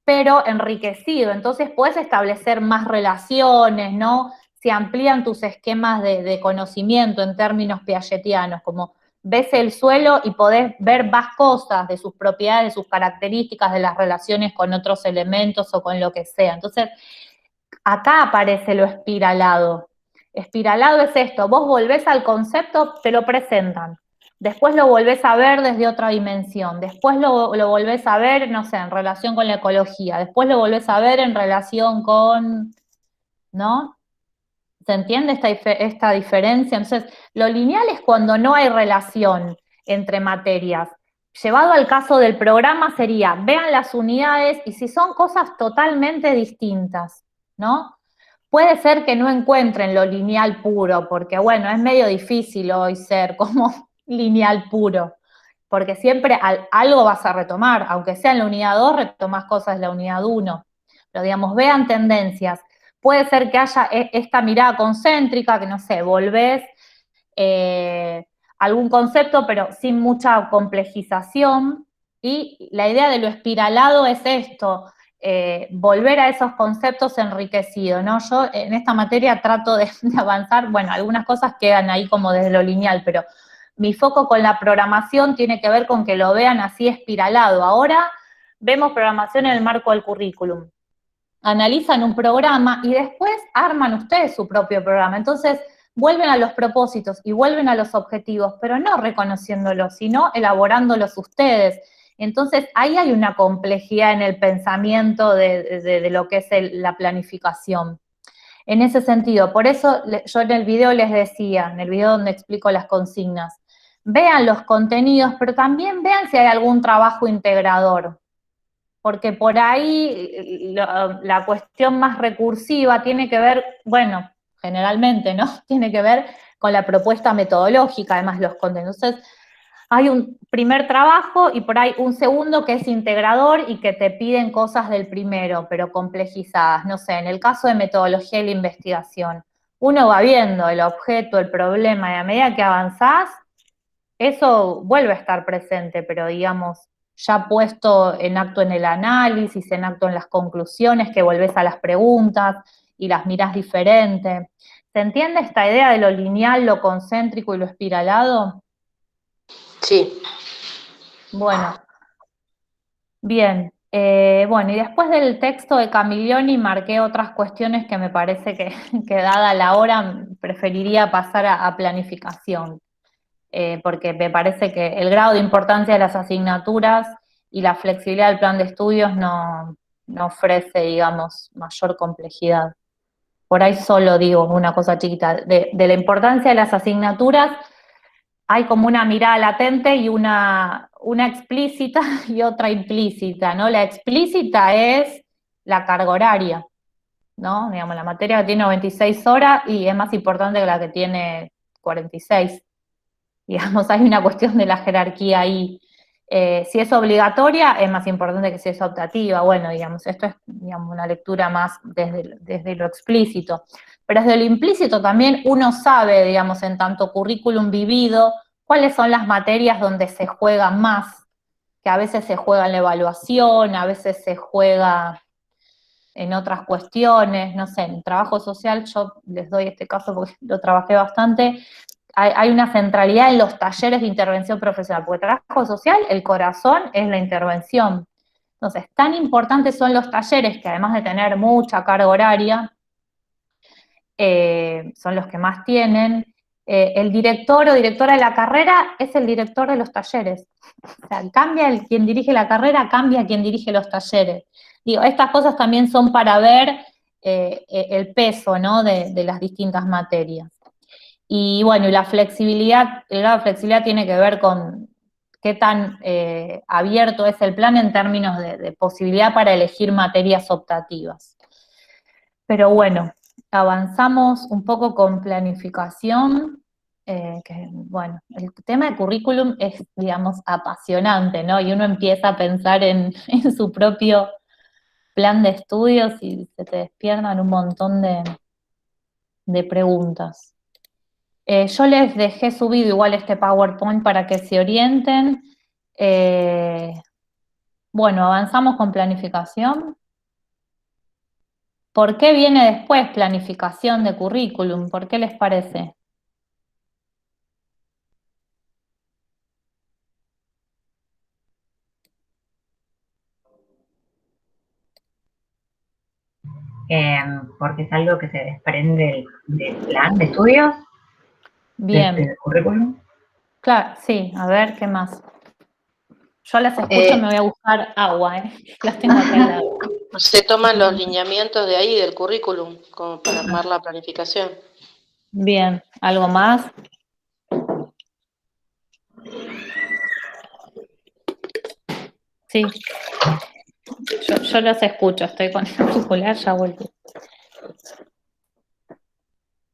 pero enriquecido. Entonces puedes establecer más relaciones, ¿no? Se amplían tus esquemas de conocimiento en términos piagetianos, como ves el suelo y podés ver más cosas de sus propiedades, de sus características, de las relaciones con otros elementos o con lo que sea. Entonces, acá aparece lo espiralado. Espiralado es esto, vos volvés al concepto, te lo presentan. Después lo volvés a ver desde otra dimensión. Después lo volvés a ver, no sé, en relación con la ecología. Después lo volvés a ver en relación con, ¿no? ¿Se entiende esta diferencia? Entonces, lo lineal es cuando no hay relación entre materias. llevado al caso del programa sería, vean las unidades y si son cosas totalmente distintas, ¿no? Puede ser que no encuentren lo lineal puro, porque bueno, es medio difícil hoy ser como lineal puro, porque siempre algo vas a retomar, aunque sea en la unidad 2, retomas cosas de la unidad 1. Pero digamos, vean tendencias. Puede ser que haya esta mirada concéntrica, que no sé, volvés algún concepto, pero sin mucha complejización. Y la idea de lo espiralado es esto, volver a esos conceptos enriquecidos, ¿no? Yo en esta materia trato de avanzar, bueno, algunas cosas quedan ahí como desde lo lineal, pero mi foco con la programación tiene que ver con que lo vean así espiralado. Ahora vemos programación en el marco del currículum. Analizan un programa y después arman ustedes su propio programa. Entonces, vuelven a los propósitos y vuelven a los objetivos, pero no reconociéndolos, sino elaborándolos ustedes. Entonces, ahí hay una complejidad en el pensamiento de lo que es la planificación. En ese sentido, por eso yo en el video les decía, en el video donde explico las consignas, vean los contenidos, pero también vean si hay algún trabajo integrador, porque por ahí la cuestión más recursiva tiene que ver, bueno, generalmente, ¿no? Tiene que ver con la propuesta metodológica, además los contenidos. Entonces, hay un primer trabajo y por ahí un segundo que es integrador y que te piden cosas del primero, pero complejizadas. No sé, en el caso de metodología y la investigación, uno va viendo el objeto, el problema, y a medida que avanzás, eso vuelve a estar presente, pero digamos, ya puesto en acto en el análisis, en acto en las conclusiones, que volvés a las preguntas y las mirás diferente. ¿Se entiende esta idea de lo lineal, lo concéntrico y lo espiralado? Sí. Bueno, bien. Bueno, y después del texto de Camiglioni marqué otras cuestiones que me parece que dada la hora preferiría pasar a planificación. Porque me parece que el grado de importancia de las asignaturas y la flexibilidad del plan de estudios no ofrece, digamos, mayor complejidad. Por ahí solo digo una cosa chiquita, de la importancia de las asignaturas hay como una mirada latente y una explícita y otra implícita, ¿no? La explícita es la carga horaria, ¿no? Digamos, la materia que tiene 96 horas y es más importante que la que tiene 46. Digamos, hay una cuestión de la jerarquía ahí. Si es obligatoria, es más importante que si es optativa. Bueno, digamos, esto es, digamos, una lectura más desde lo explícito. Pero desde lo implícito también uno sabe, digamos, en tanto currículum vivido, cuáles son las materias donde se juega más, que a veces se juega en la evaluación, a veces se juega en otras cuestiones, no sé, en trabajo social, yo les doy este caso porque lo trabajé bastante, hay una centralidad en los talleres de intervención profesional, porque trabajo social, el corazón es la intervención. Entonces, tan importantes son los talleres que además de tener mucha carga horaria, son los que más tienen. El director o directora de la carrera es el director de los talleres. O sea, cambia quien dirige la carrera, cambia quien dirige los talleres. Digo, estas cosas también son para ver el peso, ¿no? de las distintas materias. Y bueno, y la flexibilidad, el grado de flexibilidad tiene que ver con qué tan abierto es el plan en términos de posibilidad para elegir materias optativas. Pero bueno, avanzamos un poco con planificación, que bueno, el tema de currículum es, digamos, apasionante, ¿no? Y uno empieza a pensar en su propio plan de estudios y se te despiertan un montón de preguntas. Yo les dejé subido igual este PowerPoint para que se orienten. Bueno, avanzamos con planificación. ¿Por qué viene después planificación de currículum? ¿Por qué les parece? Porque es algo que se desprende del plan de estudios. Bien. Del currículum. Claro, sí, a ver, ¿qué más? Yo las escucho, me voy a buscar agua, las tengo acá al lado. Se toman los lineamientos de ahí, del currículum, como para armar la planificación. Bien, ¿algo más? Sí. Yo los escucho, estoy con el auricular, ya volví.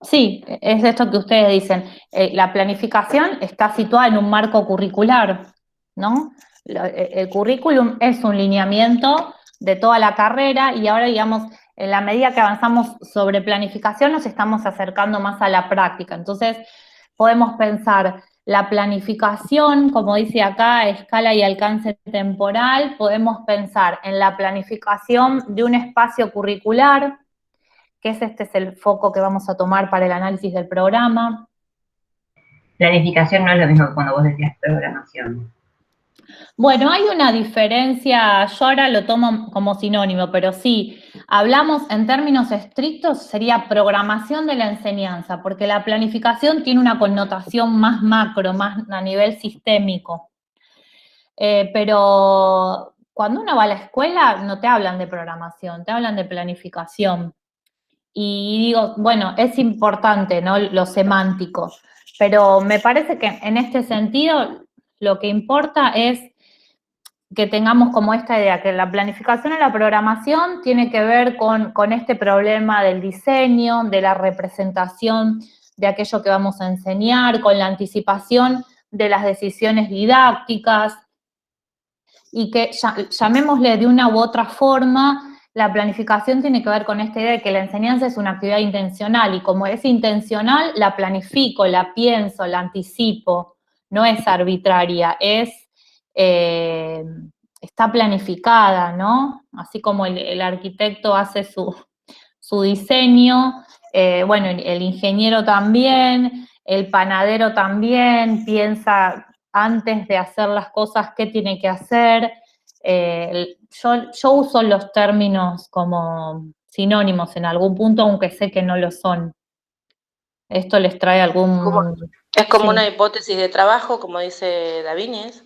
Sí, es esto que ustedes dicen. La planificación está situada en un marco curricular, ¿no? El currículum es un lineamiento de toda la carrera y ahora, digamos, en la medida que avanzamos sobre planificación nos estamos acercando más a la práctica. Entonces, podemos pensar la planificación, como dice acá, a escala y alcance temporal. Podemos pensar en la planificación de un espacio curricular, que este es el foco que vamos a tomar para el análisis del programa. Planificación no es lo mismo que cuando vos decías programación. Bueno, hay una diferencia, yo ahora lo tomo como sinónimo, pero sí, hablamos en términos estrictos, sería programación de la enseñanza, porque la planificación tiene una connotación más macro, más a nivel sistémico. Pero cuando uno va a la escuela no te hablan de programación, te hablan de planificación. Y digo, bueno, es importante, ¿no?, lo semántico, pero me parece que en este sentido lo que importa es que tengamos como esta idea, que la planificación y la programación tiene que ver con este problema del diseño, de la representación de aquello que vamos a enseñar, con la anticipación de las decisiones didácticas, y que llamémosle de una u otra forma, la planificación tiene que ver con esta idea de que la enseñanza es una actividad intencional, y como es intencional, la planifico, la pienso, la anticipo, no es arbitraria, está planificada, ¿no? Así como el arquitecto hace su diseño, bueno, el ingeniero también, el panadero también piensa antes de hacer las cosas qué tiene que hacer. Yo uso los términos como sinónimos en algún punto, aunque sé que no lo son. ¿Esto les trae algún...? Es como sí. una hipótesis de trabajo, como dice Davines.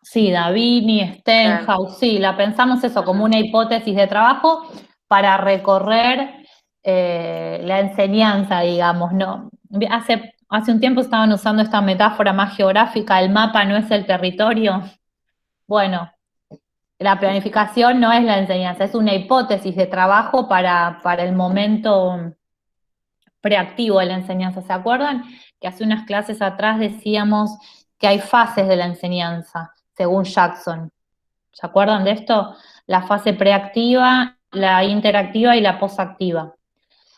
Sí, Davini, Stenhouse, claro. Sí, la pensamos eso como una hipótesis de trabajo para recorrer la enseñanza, digamos, ¿no? Hace un tiempo estaban usando esta metáfora más geográfica, el mapa no es el territorio. Bueno, la planificación no es la enseñanza, es una hipótesis de trabajo para el momento preactivo de la enseñanza. ¿Se acuerdan que hace unas clases atrás decíamos que hay fases de la enseñanza, según Jackson? ¿Se acuerdan de esto? La fase preactiva, la interactiva y la posactiva.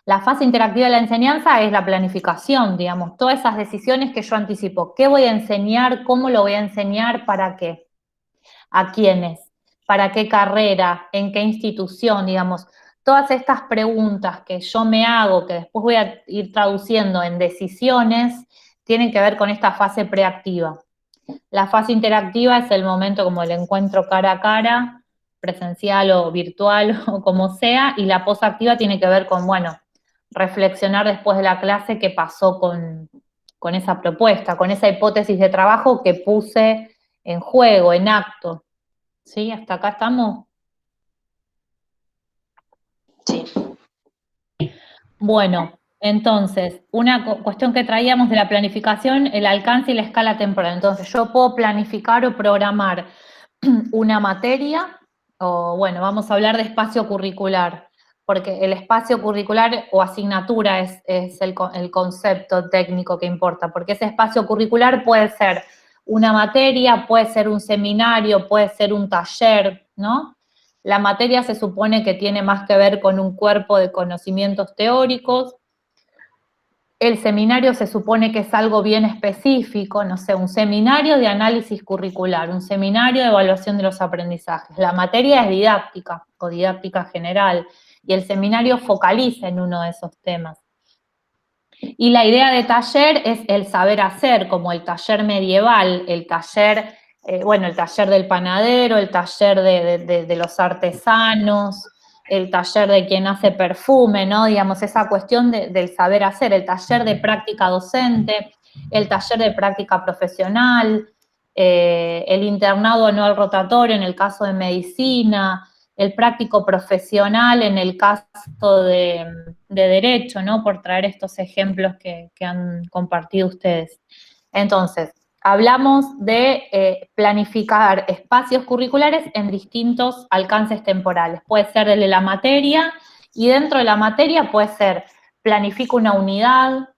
La fase interactiva de la enseñanza es la planificación, digamos, todas esas decisiones que yo anticipo. ¿Qué voy a enseñar? ¿Cómo lo voy a enseñar? ¿Para qué? ¿A quiénes? ¿Para qué carrera? ¿En qué institución? Digamos, todas estas preguntas que yo me hago, que después voy a ir traduciendo en decisiones, tienen que ver con esta fase preactiva. La fase interactiva es el momento como el encuentro cara a cara, presencial o virtual o como sea, y la posactiva tiene que ver con, bueno, reflexionar después de la clase qué pasó con esa propuesta, con esa hipótesis de trabajo que puse en juego, en acto. ¿Sí? ¿Hasta acá estamos? Sí. Bueno, entonces, una cuestión que traíamos de la planificación, el alcance y la escala temporal. Entonces, yo puedo planificar o programar una materia, o bueno, vamos a hablar de espacio curricular, porque el espacio curricular o asignatura es el concepto técnico que importa, porque ese espacio curricular puede ser una materia, puede ser un seminario, puede ser un taller, ¿no? La materia se supone que tiene más que ver con un cuerpo de conocimientos teóricos. El seminario se supone que es algo bien específico, no sé, un seminario de análisis curricular, un seminario de evaluación de los aprendizajes. La materia es didáctica o didáctica general y el seminario focaliza en uno de esos temas. Y la idea de taller es el saber hacer, como el taller medieval, el taller, bueno, el taller del panadero, el taller de los artesanos, el taller de quien hace perfume, ¿no? Digamos, esa cuestión del saber hacer, el taller de práctica docente, el taller de práctica profesional, el internado anual rotatorio en el caso de medicina, el práctico profesional en el caso de derecho, ¿no? Por traer estos ejemplos que han compartido ustedes. Entonces, hablamos de planificar espacios curriculares en distintos alcances temporales. Puede ser el de la materia, y dentro de la materia puede ser, planifico una unidad,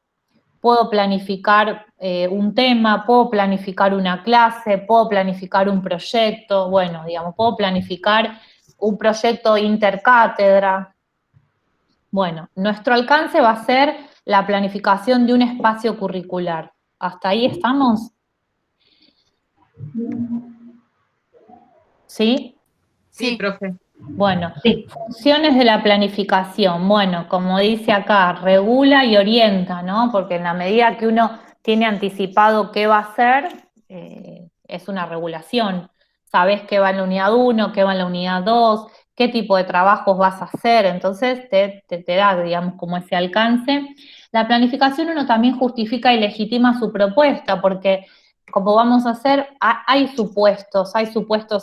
puedo planificar un tema, puedo planificar una clase, puedo planificar un proyecto, bueno, digamos, puedo planificar un proyecto intercátedra. Bueno, nuestro alcance va a ser la planificación de un espacio curricular. ¿Hasta ahí estamos? ¿Sí? Sí, profe. Bueno, funciones de la planificación. Bueno, como dice acá, regula y orienta, ¿no? Porque en la medida que uno tiene anticipado qué va a hacer, es una regulación. Sabés qué va en la unidad 1, qué va en la unidad 2, qué tipo de trabajos vas a hacer, entonces te da, digamos, como ese alcance. La planificación uno también justifica y legitima su propuesta, porque como vamos a hacer, hay supuestos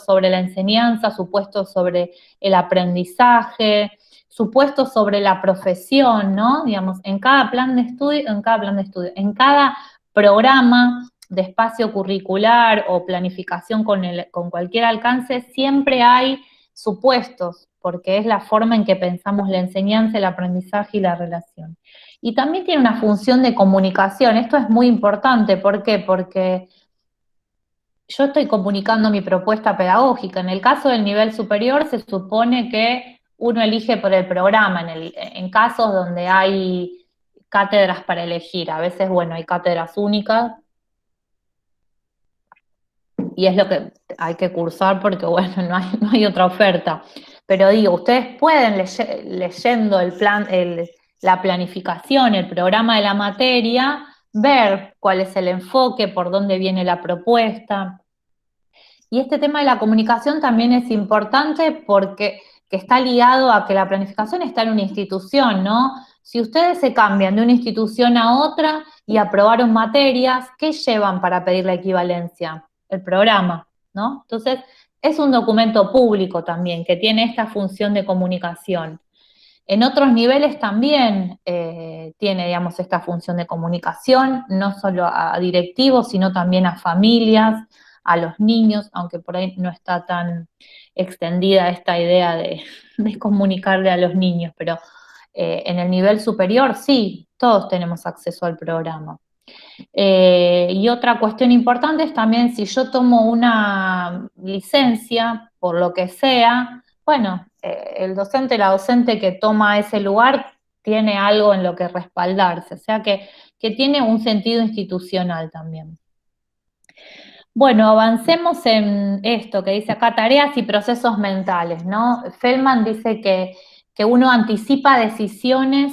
sobre la enseñanza, supuestos sobre el aprendizaje, supuestos sobre la profesión, ¿no? Digamos, en cada en cada programa de espacio curricular o planificación con cualquier alcance, siempre hay supuestos, porque es la forma en que pensamos la enseñanza, el aprendizaje y la relación. Y también tiene una función de comunicación. Esto es muy importante. ¿Por qué? Porque yo estoy comunicando mi propuesta pedagógica. En el caso del nivel superior se supone que uno elige por el programa, en casos donde hay cátedras para elegir. A veces, bueno, hay cátedras únicas y es lo que hay que cursar porque, bueno, no hay otra oferta. Pero digo, ustedes pueden, leyendo la planificación, el programa de la materia, ver cuál es el enfoque, por dónde viene la propuesta. Y este tema de la comunicación también es importante porque que está ligado a que la planificación está en una institución, ¿no? Si ustedes se cambian de una institución a otra y aprobaron materias, ¿qué llevan para pedir la equivalencia? El programa, ¿no? Entonces, es un documento público también que tiene esta función de comunicación. En otros niveles también tiene, digamos, esta función de comunicación, no solo a directivos, sino también a familias, a los niños, aunque por ahí no está tan extendida esta idea de comunicarle a los niños, pero en el nivel superior sí, todos tenemos acceso al programa. Y otra cuestión importante es también si yo tomo una licencia, por lo que sea, bueno, el docente, la docente que toma ese lugar tiene algo en lo que respaldarse, o sea que tiene un sentido institucional también. Bueno, avancemos en esto que dice acá, tareas y procesos mentales, ¿no? Feldman dice que uno anticipa decisiones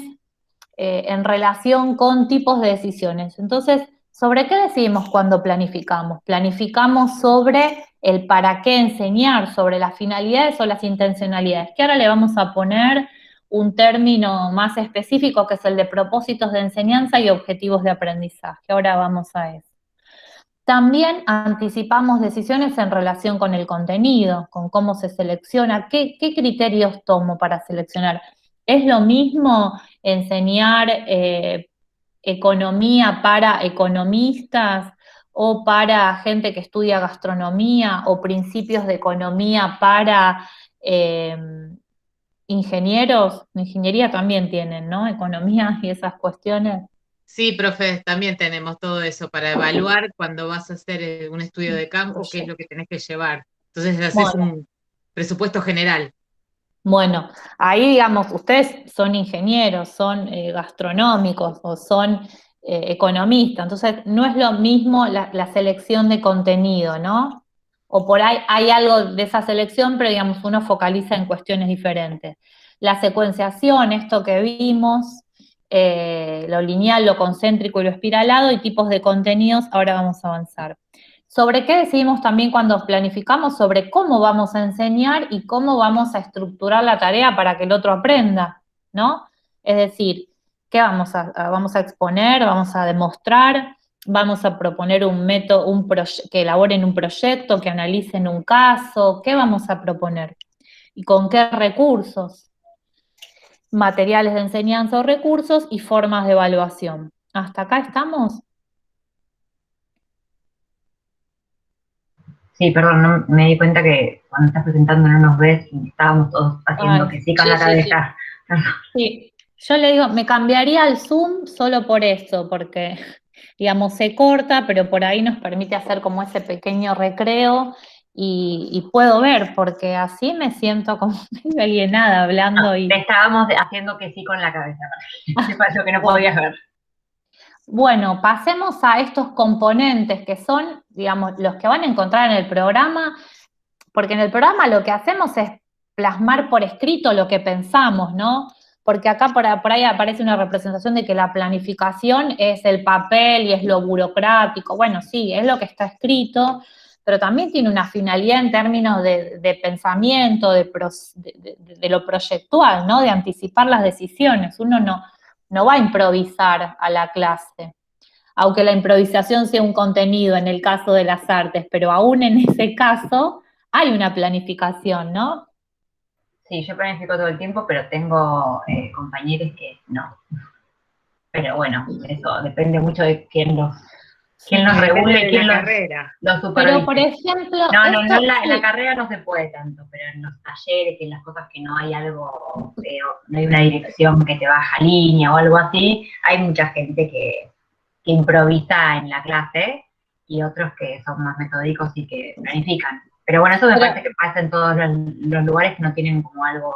en relación con tipos de decisiones. Entonces, ¿sobre qué decidimos cuando planificamos? Planificamos sobre el para qué enseñar, sobre las finalidades o las intencionalidades, que ahora le vamos a poner un término más específico que es el de propósitos de enseñanza y objetivos de aprendizaje. Ahora vamos a eso. También anticipamos decisiones en relación con el contenido, con cómo se selecciona, qué criterios tomo para seleccionar. ¿Es lo mismo enseñar economía para economistas o para gente que estudia gastronomía o principios de economía para ingenieros? Ingeniería también tienen, ¿no? Economía y esas cuestiones. Sí, profe, también tenemos todo eso para evaluar cuando vas a hacer un estudio de campo, qué es lo que tenés que llevar. Entonces haces un presupuesto general. Bueno, ahí digamos, ustedes son ingenieros, son gastronómicos o son economistas, entonces no es lo mismo la selección de contenido, ¿no? O por ahí hay algo de esa selección, pero digamos, uno focaliza en cuestiones diferentes. La secuenciación, esto que vimos, lo lineal, lo concéntrico y lo espiralado, y tipos de contenidos, ahora vamos a avanzar. ¿Sobre qué decidimos también cuando planificamos? Sobre cómo vamos a enseñar y cómo vamos a estructurar la tarea para que el otro aprenda, ¿no? Es decir, ¿qué vamos a exponer? ¿Vamos a demostrar? ¿Vamos a proponer un método, que elaboren un proyecto, que analicen un caso? ¿Qué vamos a proponer? ¿Y con qué recursos? Materiales de enseñanza o recursos y formas de evaluación. ¿Hasta acá estamos? Sí, perdón, no, me di cuenta que cuando estás presentando no nos ves y estábamos todos haciendo que sí con la cabeza. Sí, yo le digo, me cambiaría al Zoom solo por eso, porque, digamos, se corta, pero por ahí nos permite hacer como ese pequeño recreo y puedo ver, porque así me siento como medio alienada hablando y... Te estábamos haciendo que sí con la cabeza, para lo que no podías ver. Bueno, pasemos a estos componentes que son, digamos, los que van a encontrar en el programa, porque en el programa lo que hacemos es plasmar por escrito lo que pensamos, ¿no? Porque acá por ahí aparece una representación de que la planificación es el papel y es lo burocrático. Bueno, sí, es lo que está escrito, pero también tiene una finalidad en términos de pensamiento, de lo proyectual, ¿no? De anticipar las decisiones. Uno no va a improvisar a la clase, aunque la improvisación sea un contenido en el caso de las artes, pero aún en ese caso hay una planificación, ¿no? Sí, yo planifico todo el tiempo, pero tengo compañeros que no. Pero bueno, eso depende mucho de quién los regule y quién los supervise. Pero, por ejemplo... No, en la carrera no se puede tanto, pero en los talleres y en las cosas que no hay algo, no hay una dirección que te baja línea o algo así, hay mucha gente que improvisa en la clase y otros que son más metódicos y que planifican. Pero bueno, eso me parece que pasa en todos los lugares que no tienen como algo...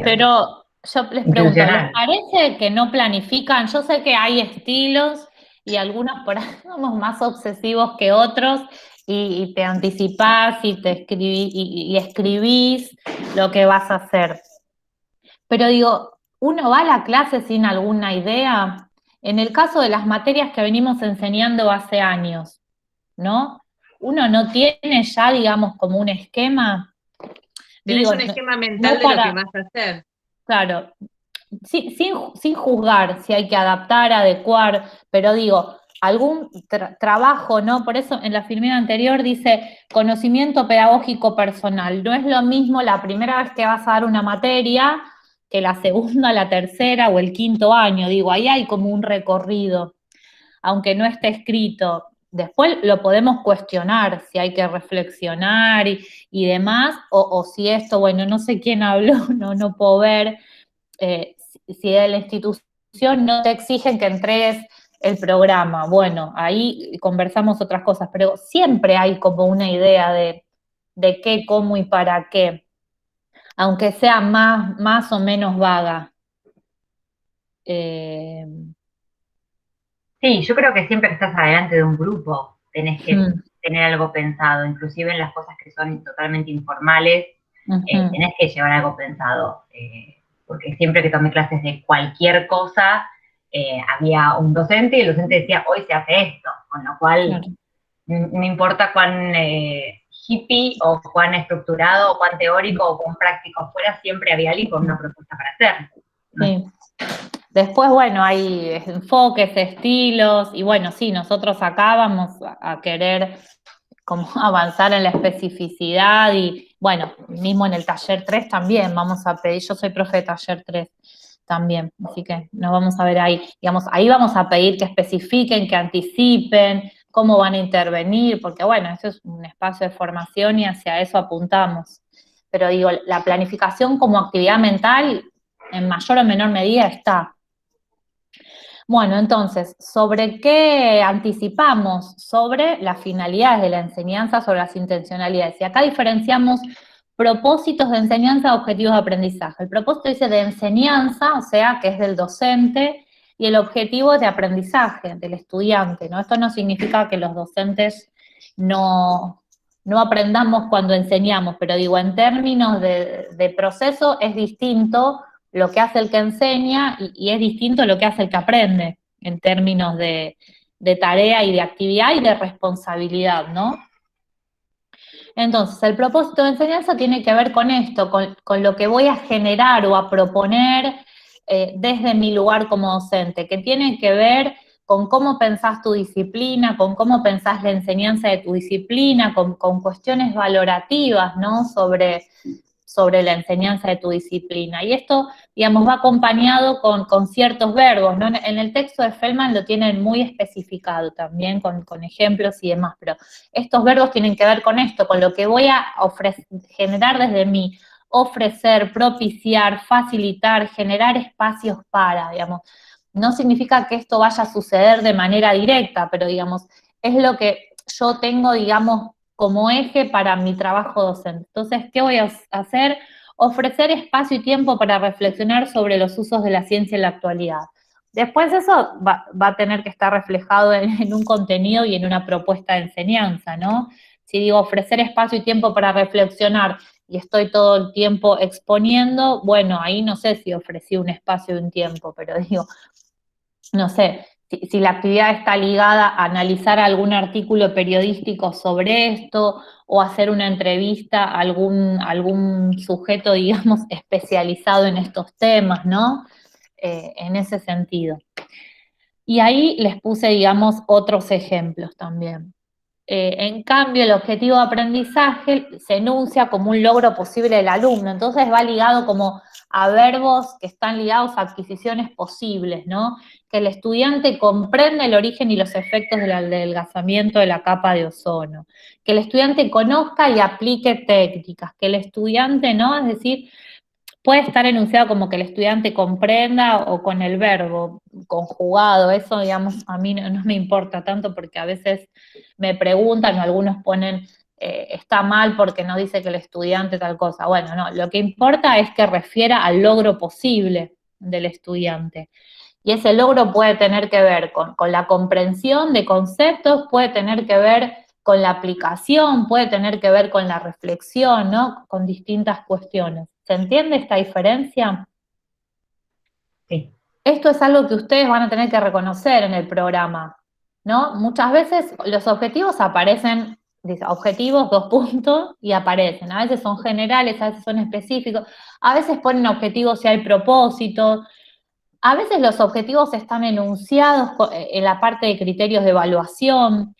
pero yo les pregunto, ¿les parece que no planifican? Yo sé que hay estilos y algunos por ahí somos más obsesivos que otros y te anticipás y te escribís lo que vas a hacer. Pero digo, ¿uno va a la clase sin alguna idea? En el caso de las materias que venimos enseñando hace años, ¿no? Uno no tiene ya, digamos, como un esquema. Tienes un esquema mental de lo que vas a hacer. Claro, sin juzgar si hay que adaptar, adecuar, pero digo, algún trabajo, ¿no? Por eso en la filmina anterior dice conocimiento pedagógico personal. No es lo mismo la primera vez que vas a dar una materia que la segunda, la tercera o el quinto año. Digo, ahí hay como un recorrido, aunque no esté escrito. Después lo podemos cuestionar, si hay que reflexionar y demás, o si esto, bueno, no sé quién habló, no puedo ver, si de la institución no te exigen que entregues el programa. Bueno, ahí conversamos otras cosas, pero siempre hay como una idea de qué, cómo y para qué, aunque sea más o menos vaga. Sí, yo creo que siempre que estás adelante de un grupo tenés que tener algo pensado, inclusive en las cosas que son totalmente informales, tenés que llevar algo pensado, porque siempre que tomé clases de cualquier cosa, había un docente y el docente decía, hoy se hace esto, con lo cual no importa cuán hippie o cuán estructurado o cuán teórico o cuán práctico fuera, siempre había alguien con una propuesta para hacer. Sí. Después, bueno, hay enfoques, estilos, y bueno, sí, nosotros acá vamos a querer como avanzar en la especificidad y, bueno, mismo en el taller 3 también vamos a pedir, yo soy profe de taller 3 también, así que nos vamos a ver ahí, digamos, ahí vamos a pedir que especifiquen, que anticipen, cómo van a intervenir, porque bueno, esto es un espacio de formación y hacia eso apuntamos. Pero digo, la planificación como actividad mental, en mayor o menor medida está. Bueno, entonces, ¿sobre qué anticipamos? Sobre las finalidades de la enseñanza, sobre las intencionalidades. Y acá diferenciamos propósitos de enseñanza, objetivos de aprendizaje. El propósito dice de enseñanza, o sea, que es del docente, y el objetivo es de aprendizaje, del estudiante, ¿no? Esto no significa que los docentes no aprendamos cuando enseñamos, pero digo, en términos de proceso es distinto lo que hace el que enseña y es distinto lo que hace el que aprende, en términos de tarea y de actividad y de responsabilidad, ¿no? Entonces, el propósito de enseñanza tiene que ver con esto, con lo que voy a generar o a proponer desde mi lugar como docente, que tiene que ver con cómo pensás tu disciplina, con cómo pensás la enseñanza de tu disciplina, con cuestiones valorativas, ¿no? Sobre sobre la enseñanza de tu disciplina. Y esto, digamos, va acompañado con ciertos verbos, ¿no? En el texto de Feldman lo tienen muy especificado también, con ejemplos y demás, pero estos verbos tienen que ver con esto, con lo que voy a generar desde mí, ofrecer, propiciar, facilitar, generar espacios para, digamos. No significa que esto vaya a suceder de manera directa, pero, digamos, es lo que yo tengo, digamos, como eje para mi trabajo docente. Entonces, ¿qué voy a hacer? Ofrecer espacio y tiempo para reflexionar sobre los usos de la ciencia en la actualidad. Después eso va a tener que estar reflejado en un contenido y en una propuesta de enseñanza, ¿no? Si digo ofrecer espacio y tiempo para reflexionar y estoy todo el tiempo exponiendo, bueno, ahí no sé si ofrecí un espacio y un tiempo, pero digo, no sé, si la actividad está ligada a analizar algún artículo periodístico sobre esto o hacer una entrevista a algún sujeto, digamos, especializado en estos temas, ¿no? En ese sentido. Y ahí les puse, digamos, otros ejemplos también. En cambio, el objetivo de aprendizaje se enuncia como un logro posible del alumno, entonces va ligado como a verbos que están ligados a adquisiciones posibles, ¿no? Que el estudiante comprenda el origen y los efectos del adelgazamiento de la capa de ozono, que el estudiante conozca y aplique técnicas, que el estudiante, ¿no? Es decir, puede estar enunciado como que el estudiante comprenda o con el verbo conjugado, eso, digamos, a mí no me importa tanto porque a veces me preguntan o algunos ponen, está mal porque no dice que el estudiante tal cosa. Bueno, no, lo que importa es que refiera al logro posible del estudiante. Y ese logro puede tener que ver con la comprensión de conceptos, puede tener que ver con la aplicación, puede tener que ver con la reflexión, ¿no? Con distintas cuestiones. ¿Se entiende esta diferencia? Sí. Esto es algo que ustedes van a tener que reconocer en el programa, ¿no? Muchas veces los objetivos aparecen, dice, objetivos, 2 puntos, y aparecen. A veces son generales, a veces son específicos, a veces ponen objetivos si hay propósito. A veces los objetivos están enunciados en la parte de criterios de evaluación.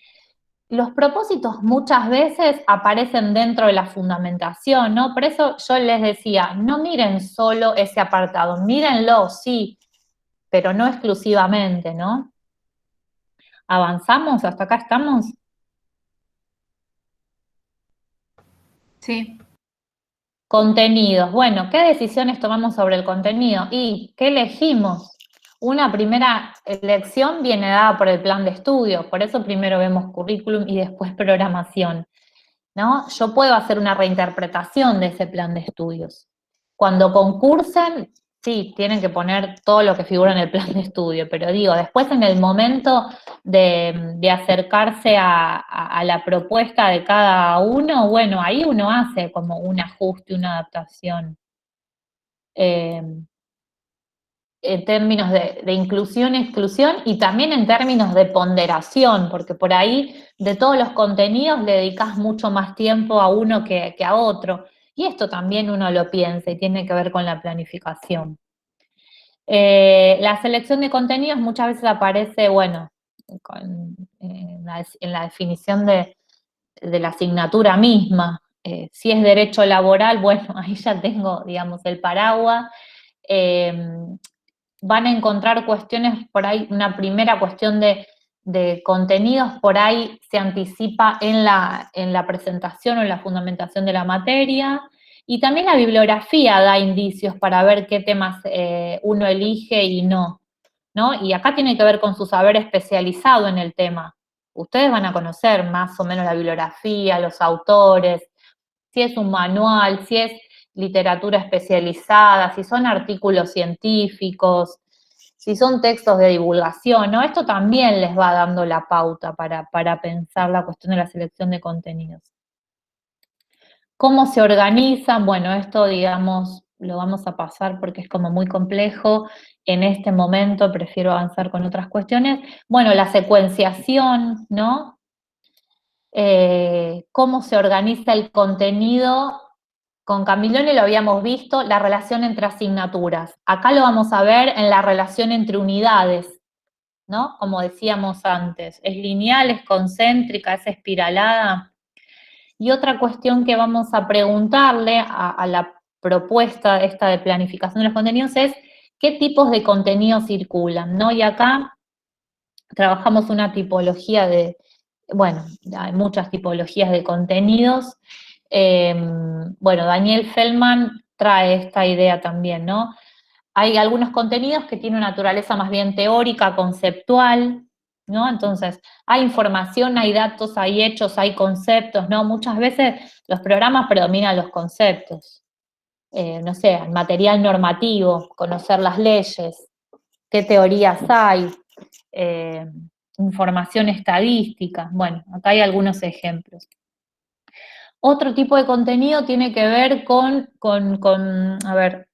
Los propósitos muchas veces aparecen dentro de la fundamentación, ¿no? Por eso yo les decía, no miren solo ese apartado, mírenlo, sí, pero no exclusivamente, ¿no? ¿Avanzamos? ¿Hasta acá estamos? Sí. Contenidos. Bueno, ¿qué decisiones tomamos sobre el contenido? ¿Y qué elegimos? Una primera elección viene dada por el plan de estudio, por eso primero vemos currículum y después programación, ¿no? Yo puedo hacer una reinterpretación de ese plan de estudios. Cuando concursen, sí, tienen que poner todo lo que figura en el plan de estudio, pero digo, después en el momento de acercarse a la propuesta de cada uno, bueno, ahí uno hace como un ajuste, una adaptación. En términos de inclusión y exclusión, y también en términos de ponderación, porque por ahí de todos los contenidos le dedicas mucho más tiempo a uno que a otro, y esto también uno lo piensa y tiene que ver con la planificación. La selección de contenidos muchas veces aparece, bueno, en la definición de la asignatura misma. Si es derecho laboral, bueno, ahí ya tengo, digamos, el paraguas. Van a encontrar cuestiones por ahí, una primera cuestión de contenidos por ahí se anticipa en la presentación o en la fundamentación de la materia, y también la bibliografía da indicios para ver qué temas uno elige y no, y acá tiene que ver con su saber especializado en el tema. Ustedes van a conocer más o menos la bibliografía, los autores, si es un manual, si es literatura especializada, si son artículos científicos, si son textos de divulgación, ¿no? Esto también les va dando la pauta para pensar la cuestión de la selección de contenidos. ¿Cómo se organizan? Bueno, esto, digamos, lo vamos a pasar porque es como muy complejo. En este momento prefiero avanzar con otras cuestiones. Bueno, la secuenciación, ¿no? Cómo se organiza el contenido. Con Camilloni lo habíamos visto, la relación entre asignaturas. Acá lo vamos a ver en la relación entre unidades, ¿no? Como decíamos antes, es lineal, es concéntrica, es espiralada. Y otra cuestión que vamos a preguntarle a la propuesta esta de planificación de los contenidos es qué tipos de contenidos circulan, ¿no? Y acá trabajamos una tipología bueno, hay muchas tipologías de contenidos. Bueno, Daniel Feldman trae esta idea también, ¿no? Hay algunos contenidos que tienen una naturaleza más bien teórica, conceptual, ¿no? Entonces, hay información, hay datos, hay hechos, hay conceptos, ¿no? Muchas veces los programas predominan los conceptos. No sé, el material normativo, conocer las leyes, qué teorías hay, información estadística. Bueno, acá hay algunos ejemplos. Otro tipo de contenido tiene que ver con a ver,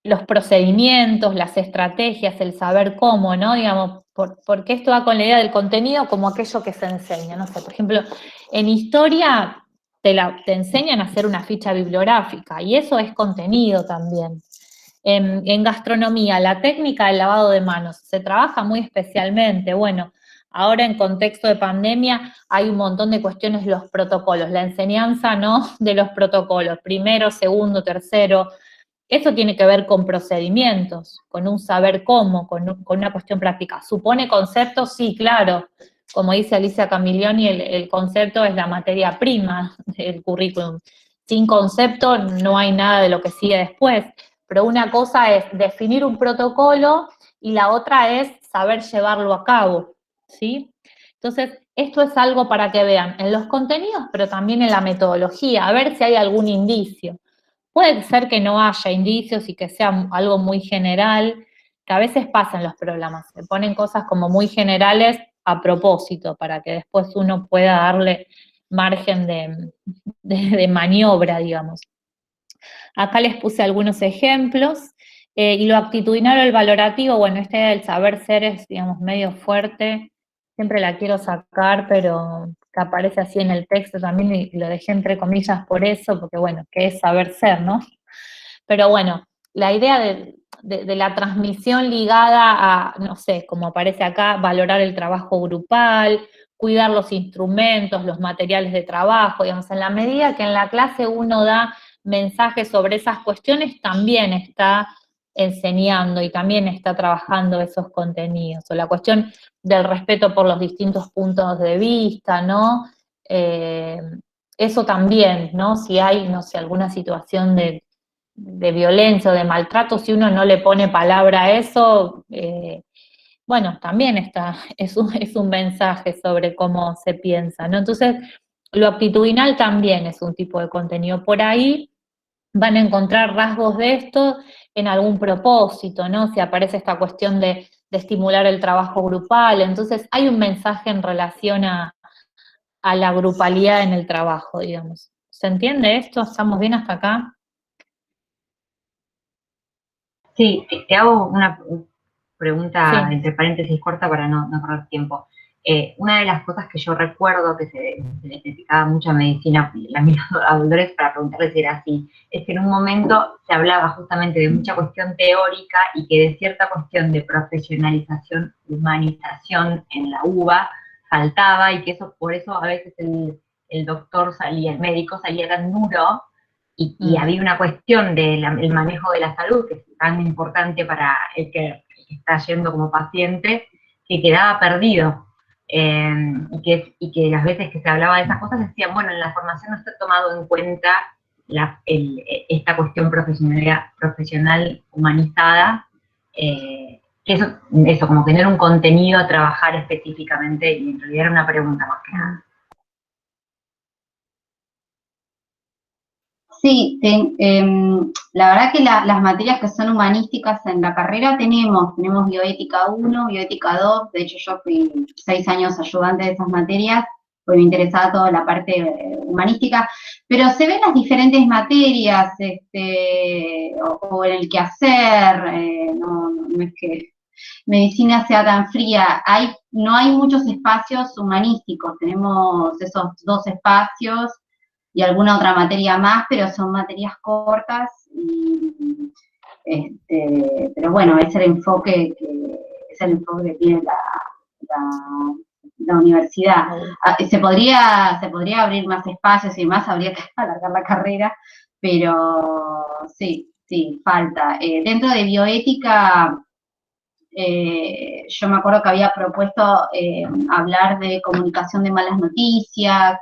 los procedimientos, las estrategias, el saber cómo, ¿no? Digamos, porque esto va con la idea del contenido como aquello que se enseña, no sé, por ejemplo, en historia te enseñan a hacer una ficha bibliográfica, y eso es contenido también. En gastronomía, la técnica del lavado de manos se trabaja muy especialmente. Bueno, ahora en contexto de pandemia hay un montón de cuestiones, los protocolos, la enseñanza, ¿no?, de los protocolos, primero, segundo, tercero. Eso tiene que ver con procedimientos, con un saber cómo, con una cuestión práctica. ¿Supone conceptos? Sí, claro. Como dice Alicia Camillioni, el concepto es la materia prima del currículum. Sin concepto no hay nada de lo que sigue después. Pero una cosa es definir un protocolo y la otra es saber llevarlo a cabo, ¿sí? Entonces, esto es algo para que vean en los contenidos, pero también en la metodología, a ver si hay algún indicio. Puede ser que no haya indicios y que sea algo muy general, que a veces pasa en los programas, se ponen cosas como muy generales a propósito, para que después uno pueda darle margen de maniobra, digamos. Acá les puse algunos ejemplos, y lo actitudinal o el valorativo, bueno, esta idea del saber ser es, digamos, medio fuerte, siempre la quiero sacar, pero que aparece así en el texto también, y lo dejé entre comillas por eso, porque bueno, ¿qué es saber ser, no? Pero bueno, la idea de la transmisión ligada a, no sé, como aparece acá, valorar el trabajo grupal, cuidar los instrumentos, los materiales de trabajo, digamos, en la medida que en la clase uno da mensajes sobre esas cuestiones, también está enseñando y también está trabajando esos contenidos, o la cuestión del respeto por los distintos puntos de vista, ¿no? Eso también, ¿no? Si hay, no sé, alguna situación de violencia o de maltrato, si uno no le pone palabra a eso, bueno, también es un mensaje sobre cómo se piensa, ¿no? Entonces, lo actitudinal también es un tipo de contenido. Por ahí van a encontrar rasgos de esto en algún propósito, ¿no? Si aparece esta cuestión de estimular el trabajo grupal, entonces hay un mensaje en relación a la grupalidad en el trabajo, digamos. ¿Se entiende esto? ¿Estamos bien hasta acá? Sí, te hago una pregunta Sí. entre paréntesis corta para no perder tiempo. Una de las cosas que yo recuerdo que se le criticaba mucho a medicina, a mis dolores, para preguntarles si era así, es que en un momento se hablaba justamente de mucha cuestión teórica y que de cierta cuestión de profesionalización, humanización en la UBA faltaba, y que eso, por eso a veces el doctor salía, el médico salía tan duro, y había una cuestión del manejo de la salud, que es tan importante para el que está yendo como paciente, que quedaba perdido. Y que las veces que se hablaba de esas cosas decían, bueno, en la formación no está tomado en cuenta esta cuestión profesional humanizada, que eso, como tener un contenido a trabajar específicamente, y en realidad era una pregunta más que nada. Sí, la verdad que las materias que son humanísticas en la carrera tenemos bioética 1, bioética 2, de hecho yo fui 6 años ayudante de esas materias, porque me interesaba toda la parte humanística, pero se ven las diferentes materias, o en el quehacer, no es que medicina sea tan fría, no hay muchos espacios humanísticos, tenemos esos 2 espacios, y alguna otra materia más, pero son materias cortas, pero bueno, es el enfoque que tiene la universidad. Se podría abrir más espacios y demás, habría que alargar la carrera, pero sí, falta. Dentro de bioética, yo me acuerdo que había propuesto hablar de comunicación de malas noticias,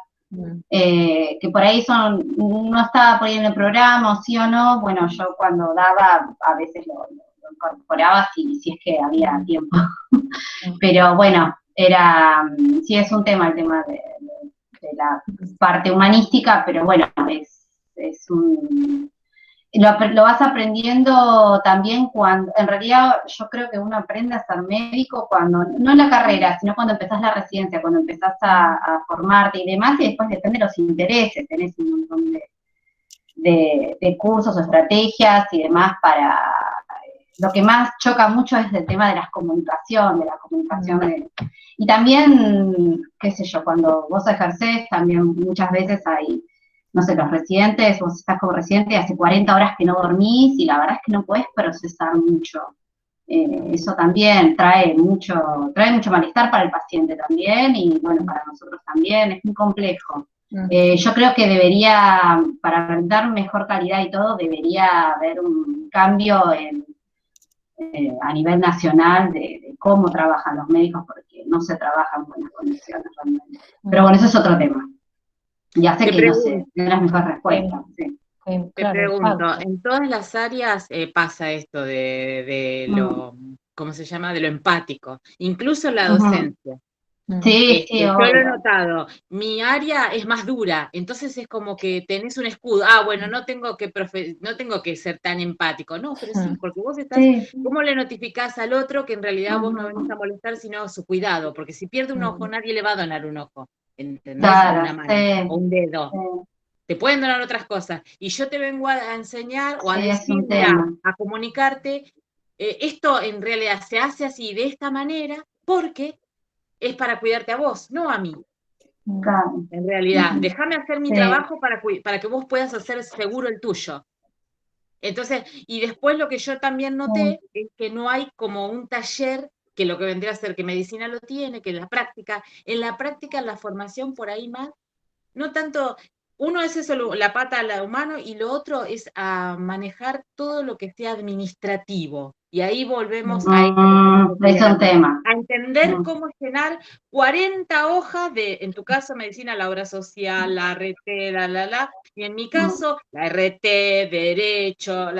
que por ahí no estaba por ahí en el programa, o sí o no. Bueno, yo cuando daba, a veces lo incorporaba si es que había tiempo. Pero bueno, sí es un tema, el tema de la parte humanística, pero bueno, lo vas aprendiendo también cuando, en realidad yo creo que uno aprende a ser médico cuando, no en la carrera, sino cuando empezás la residencia, cuando empezás a formarte y demás, y después depende de los intereses, tenés un montón de cursos o estrategias y demás para... Lo que más choca mucho es el tema de la comunicación. Y también, qué sé yo, cuando vos ejercés, también muchas veces hay, no sé, los residentes, vos estás como residente, hace 40 horas que no dormís, y la verdad es que no podés procesar mucho. Eso también trae mucho malestar para el paciente también, y bueno, para nosotros también, es muy complejo. Yo creo que debería, para dar mejor calidad y todo, debería haber un cambio a nivel nacional de cómo trabajan los médicos, porque no se trabaja en buenas condiciones realmente. Pero bueno, eso es otro tema. Ya sé que no sé, no es la mejor respuesta. Sí. Te pregunto, ¿en todas las áreas pasa esto de lo, ¿cómo se llama? De lo empático, incluso en la docencia? Sí, yo lo he notado. Mi área es más dura, entonces es como que tenés un escudo. Bueno, no tengo que ser tan empático. No, pero sí, porque vos estás, ¿cómo le notificás al otro que en realidad vos no venís a molestar, sino su cuidado? Porque si pierde un ojo, nadie le va a donar un ojo, ¿entendés? Claro, una mano o un dedo. Te pueden donar otras cosas. Y yo te vengo a enseñar o a decir, a comunicarte, esto en realidad se hace así, de esta manera, porque es para cuidarte a vos, no a mí. Claro. En realidad, déjame hacer mi trabajo para que vos puedas hacer seguro el tuyo. Entonces, y después lo que yo también noté es que no hay como un taller, que lo que vendría a ser que medicina lo tiene, que en la práctica, la formación por ahí más, no tanto, uno es eso, la pata al humano, y lo otro es a manejar todo lo que sea administrativo. Y ahí volvemos a a entender cómo llenar 40 hojas en tu caso, medicina, la obra social, la RT, y en mi caso, la RT, derecho,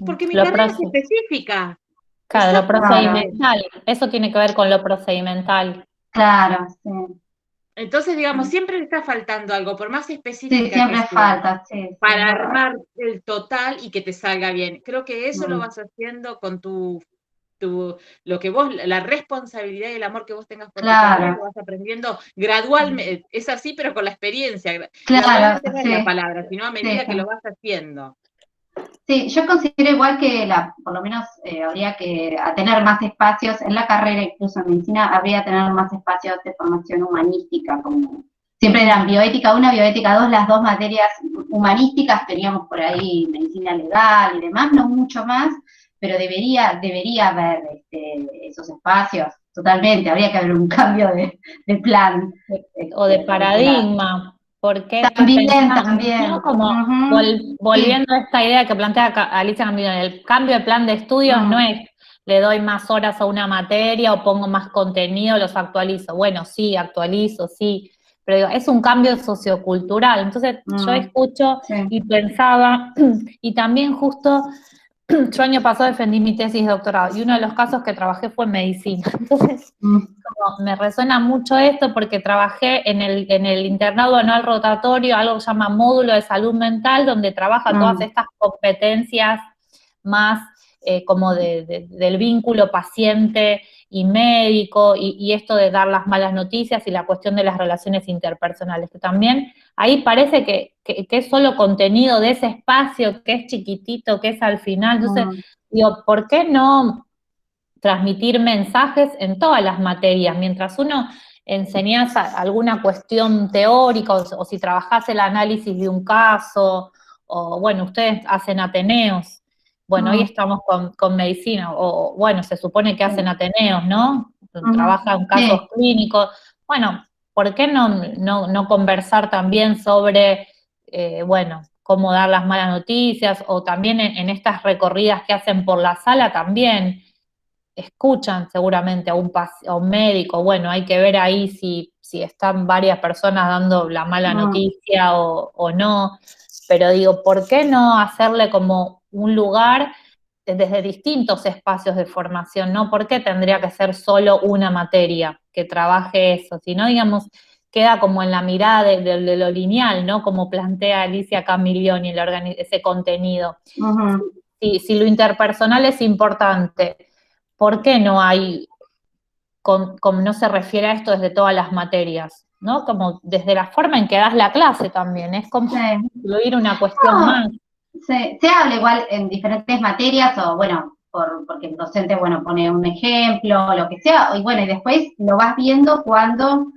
porque mi carrera es específica. Claro, lo procedimental, eso tiene que ver con lo procedimental. Claro, sí. Entonces, digamos, siempre le está faltando algo, por más específica que sea, siempre falta, para armar el total y que te salga bien. Creo que eso lo vas haciendo con lo que vos, la responsabilidad y el amor que vos tengas por tu carrera, lo vas aprendiendo gradualmente. Es así, pero con la experiencia. Gradualmente no es la palabra, sino a medida que lo vas haciendo. Sí, yo considero igual que por lo menos habría que tener más espacios en la carrera, incluso en medicina, habría que tener más espacios de formación humanística, como siempre eran bioética 1, bioética 2, las dos materias humanísticas, teníamos por ahí medicina legal y demás, no mucho más, pero debería haber esos espacios, totalmente, habría que haber un cambio de plan. O de paradigma. Porque también. ¿no? Como volviendo a esta idea que plantea Alicia Camilloni, el cambio de plan de estudios no es le doy más horas a una materia o pongo más contenido, los actualizo. Bueno, sí, actualizo, sí, pero digo, es un cambio sociocultural. Entonces yo escucho y pensaba, y también justo yo año pasado defendí mi tesis de doctorado y uno de los casos que trabajé fue en medicina. Entonces, me resuena mucho esto porque trabajé en el internado anual rotatorio, algo que se llama módulo de salud mental, donde trabaja todas estas competencias más como del vínculo paciente y médico, y esto de dar las malas noticias y la cuestión de las relaciones interpersonales, que también ahí parece que es solo contenido de ese espacio, que es chiquitito, que es al final. Entonces, digo, ¿por qué no transmitir mensajes en todas las materias? Mientras uno enseñás alguna cuestión teórica, o si trabajás el análisis de un caso, o bueno, ustedes hacen ateneos. Bueno, hoy estamos con medicina, o bueno, se supone que hacen ateneos, ¿no? trabaja en casos clínicos. Bueno, ¿por qué no conversar también sobre, bueno, cómo dar las malas noticias, o también en estas recorridas que hacen por la sala también escuchan seguramente a un médico? Bueno, hay que ver ahí si están varias personas dando la mala noticia o no, pero digo, ¿por qué no hacerle como un lugar desde distintos espacios de formación, ¿no? ¿Por qué tendría que ser solo una materia que trabaje eso? Si no, digamos, queda como en la mirada de lo lineal, ¿no? Como plantea Alicia Camillioni, ese contenido. Si lo interpersonal es importante, ¿por qué no hay, como no se refiere a esto desde todas las materias, ¿no? Como desde la forma en que das la clase también, es como incluir una cuestión más. Se habla igual en diferentes materias, o bueno, porque el docente, bueno, pone un ejemplo, lo que sea, y bueno, y después lo vas viendo cuando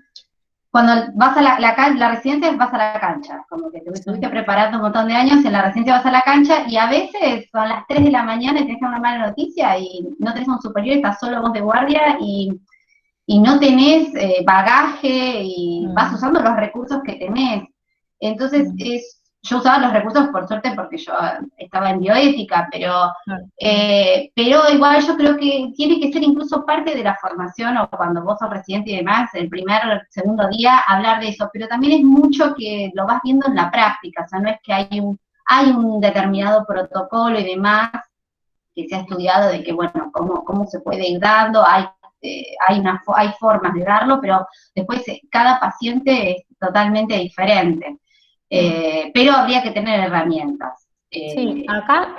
vas a la residencia, vas a la cancha, como que te estuviste preparando un montón de años, en la residencia vas a la cancha, y a veces son las 3 de la mañana y tenés una mala noticia, y no tenés un superior, estás solo vos de guardia, y no tenés bagaje, y vas usando los recursos que tenés. Entonces, yo usaba los recursos, por suerte, porque yo estaba en bioética, pero igual yo creo que tiene que ser incluso parte de la formación, o cuando vos sos residente y demás, el segundo día, hablar de eso, pero también es mucho que lo vas viendo en la práctica, o sea, no es que hay un determinado protocolo y demás que se ha estudiado de que, bueno, cómo se puede ir dando, hay formas de darlo, pero después cada paciente es totalmente diferente. Pero habría que tener herramientas. Sí, acá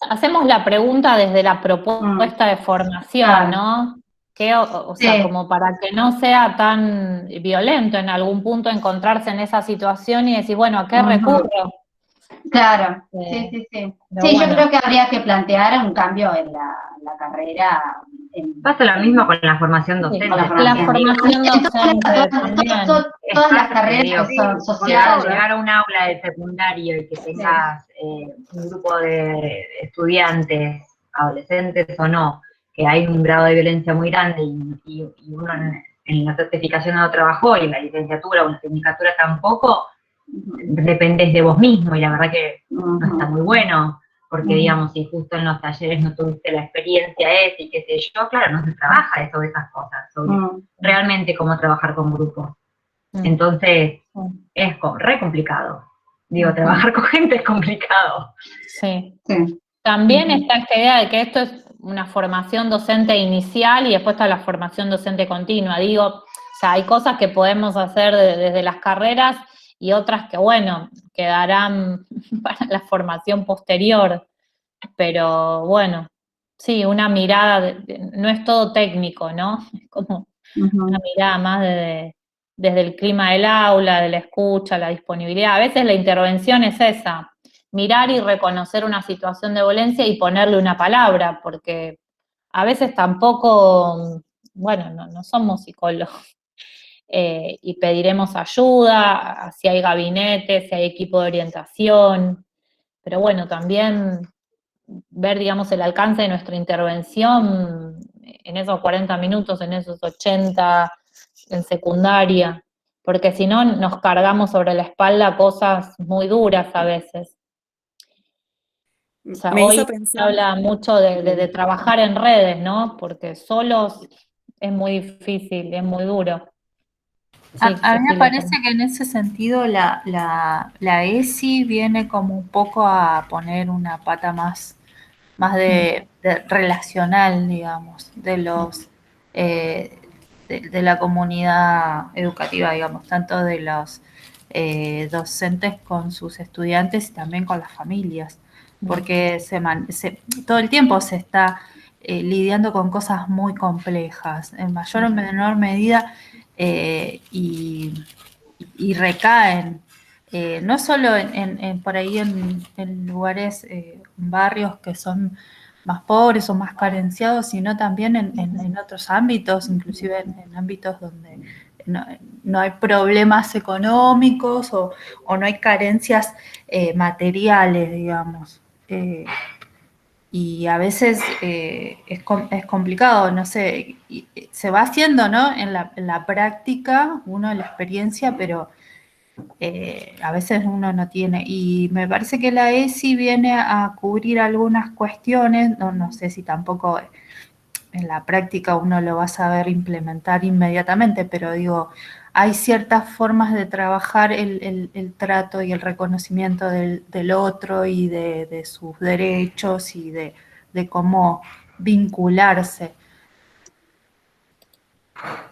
hacemos la pregunta desde la propuesta de formación, ¿no? Que, o sea, como para que no sea tan violento en algún punto encontrarse en esa situación y decir, bueno, ¿a qué recurro? Claro, sí. Sí, bueno, yo creo que habría que plantear un cambio en la carrera. Pasa lo mismo con la formación docente. La formación docente también. Todas las carreras que son sociales. Llegar a un aula de secundario y que tengas un grupo de estudiantes, adolescentes o no, que hay un grado de violencia muy grande y uno en la certificación no trabajó, y en la licenciatura o en la tecnicatura tampoco, dependes de vos mismo, y la verdad que no está muy bueno, porque digamos, si justo en los talleres no tuviste la experiencia y qué sé yo, claro, no se trabaja sobre esas cosas, sobre realmente cómo trabajar con grupos. Entonces, es re complicado. Digo, trabajar con gente es complicado. Sí. También está esta idea de que esto es una formación docente inicial y después está la formación docente continua. Digo, o sea, hay cosas que podemos hacer desde las carreras y otras que, bueno, quedarán para la formación posterior. Pero, bueno, sí, una mirada, no es todo técnico, ¿no? Es como una mirada más desde el clima del aula, de la escucha, la disponibilidad. A veces la intervención es esa, mirar y reconocer una situación de violencia y ponerle una palabra, porque a veces tampoco, bueno, no somos psicólogos, y pediremos ayuda, si hay gabinetes, si hay equipo de orientación, pero bueno, también ver, digamos, el alcance de nuestra intervención en esos 40 minutos, en esos 80 en secundaria, porque si no nos cargamos sobre la espalda cosas muy duras a veces. O sea, hoy se habla mucho de trabajar en redes, ¿no? Porque solos es muy difícil, es muy duro. Sí, a mí me parece que en ese sentido la ESI viene como un poco a poner una pata más de relacional, digamos, de los de la comunidad educativa, digamos, tanto de los docentes con sus estudiantes y también con las familias, porque todo el tiempo se está lidiando con cosas muy complejas, en mayor o menor medida, y recaen no solo por ahí en lugares, barrios que son más pobres o más carenciados, sino también en otros ámbitos, inclusive en ámbitos donde no hay problemas económicos o no hay carencias materiales, digamos. y a veces es complicado, no sé, se va haciendo, ¿no? En la práctica, uno en la experiencia, pero a veces uno no tiene. Y me parece que la ESI viene a cubrir algunas cuestiones, no sé si tampoco en la práctica uno lo va a saber implementar inmediatamente, pero digo, hay ciertas formas de trabajar el trato y el reconocimiento del otro y de sus derechos y de cómo vincularse.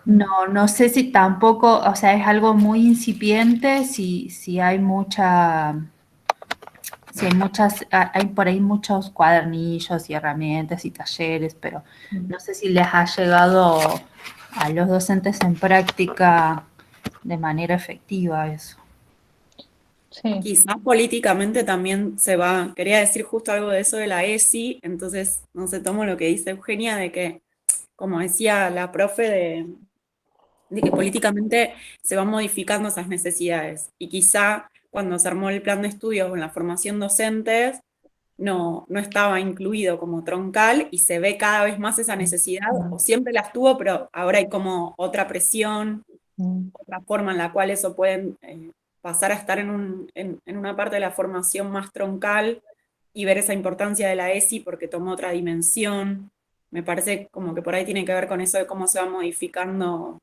No sé si tampoco, o sea, es algo muy incipiente, si hay hay por ahí muchos cuadernillos y herramientas y talleres, pero no sé si les ha llegado a los docentes en práctica de manera efectiva eso. Sí. Quizás políticamente también quería decir justo algo de eso de la ESI, entonces no sé, tomo lo que dice Eugenia de que, como decía la profe, de que políticamente se van modificando esas necesidades. Y quizá cuando se armó el plan de estudios o en la formación docentes, no estaba incluido como troncal y se ve cada vez más esa necesidad, o siempre la estuvo, pero ahora hay como otra presión, otra forma en la cual eso puede pasar a estar en una parte de la formación más troncal y ver esa importancia de la ESI porque tomó otra dimensión. Me parece como que por ahí tiene que ver con eso de cómo se va modificando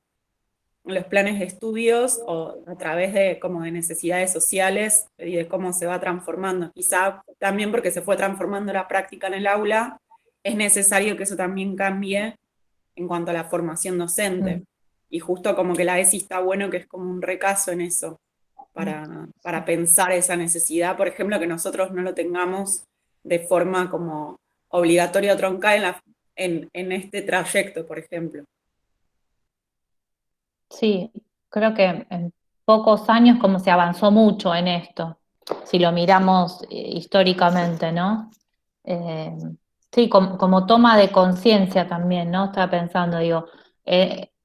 los planes de estudios o a través de como de necesidades sociales y de cómo se va transformando. Quizá también porque se fue transformando la práctica en el aula, es necesario que eso también cambie en cuanto a la formación docente. Y justo como que la ESI está bueno que es como un recaso en eso, para pensar esa necesidad, por ejemplo, que nosotros no lo tengamos de forma como obligatoria o troncal en este trayecto, por ejemplo. Sí, creo que en pocos años como se avanzó mucho en esto, si lo miramos históricamente, ¿no? Sí, como toma de conciencia también, ¿no? Estaba pensando, digo,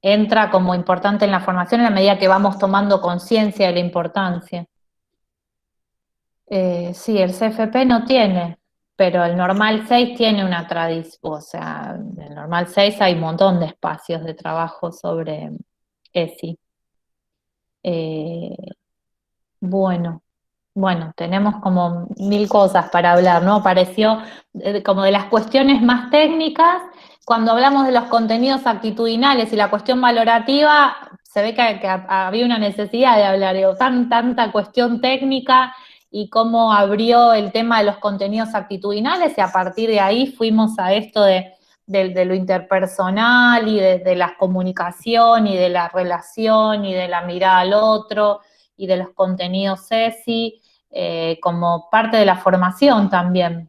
entra como importante en la formación en la medida que vamos tomando conciencia de la importancia. Sí, el CFP no tiene, pero el Normal 6 tiene una tradición, o sea, en el Normal 6 hay un montón de espacios de trabajo sobre ESI. Bueno, tenemos como 1000 cosas para hablar, ¿no? Pareció como de las cuestiones más técnicas, cuando hablamos de los contenidos actitudinales y la cuestión valorativa, se ve que había una necesidad de hablar, digo, tanta cuestión técnica y cómo abrió el tema de los contenidos actitudinales y a partir de ahí fuimos a esto de lo interpersonal y de la comunicación y de la relación y de la mirada al otro y de los contenidos ESI como parte de la formación también.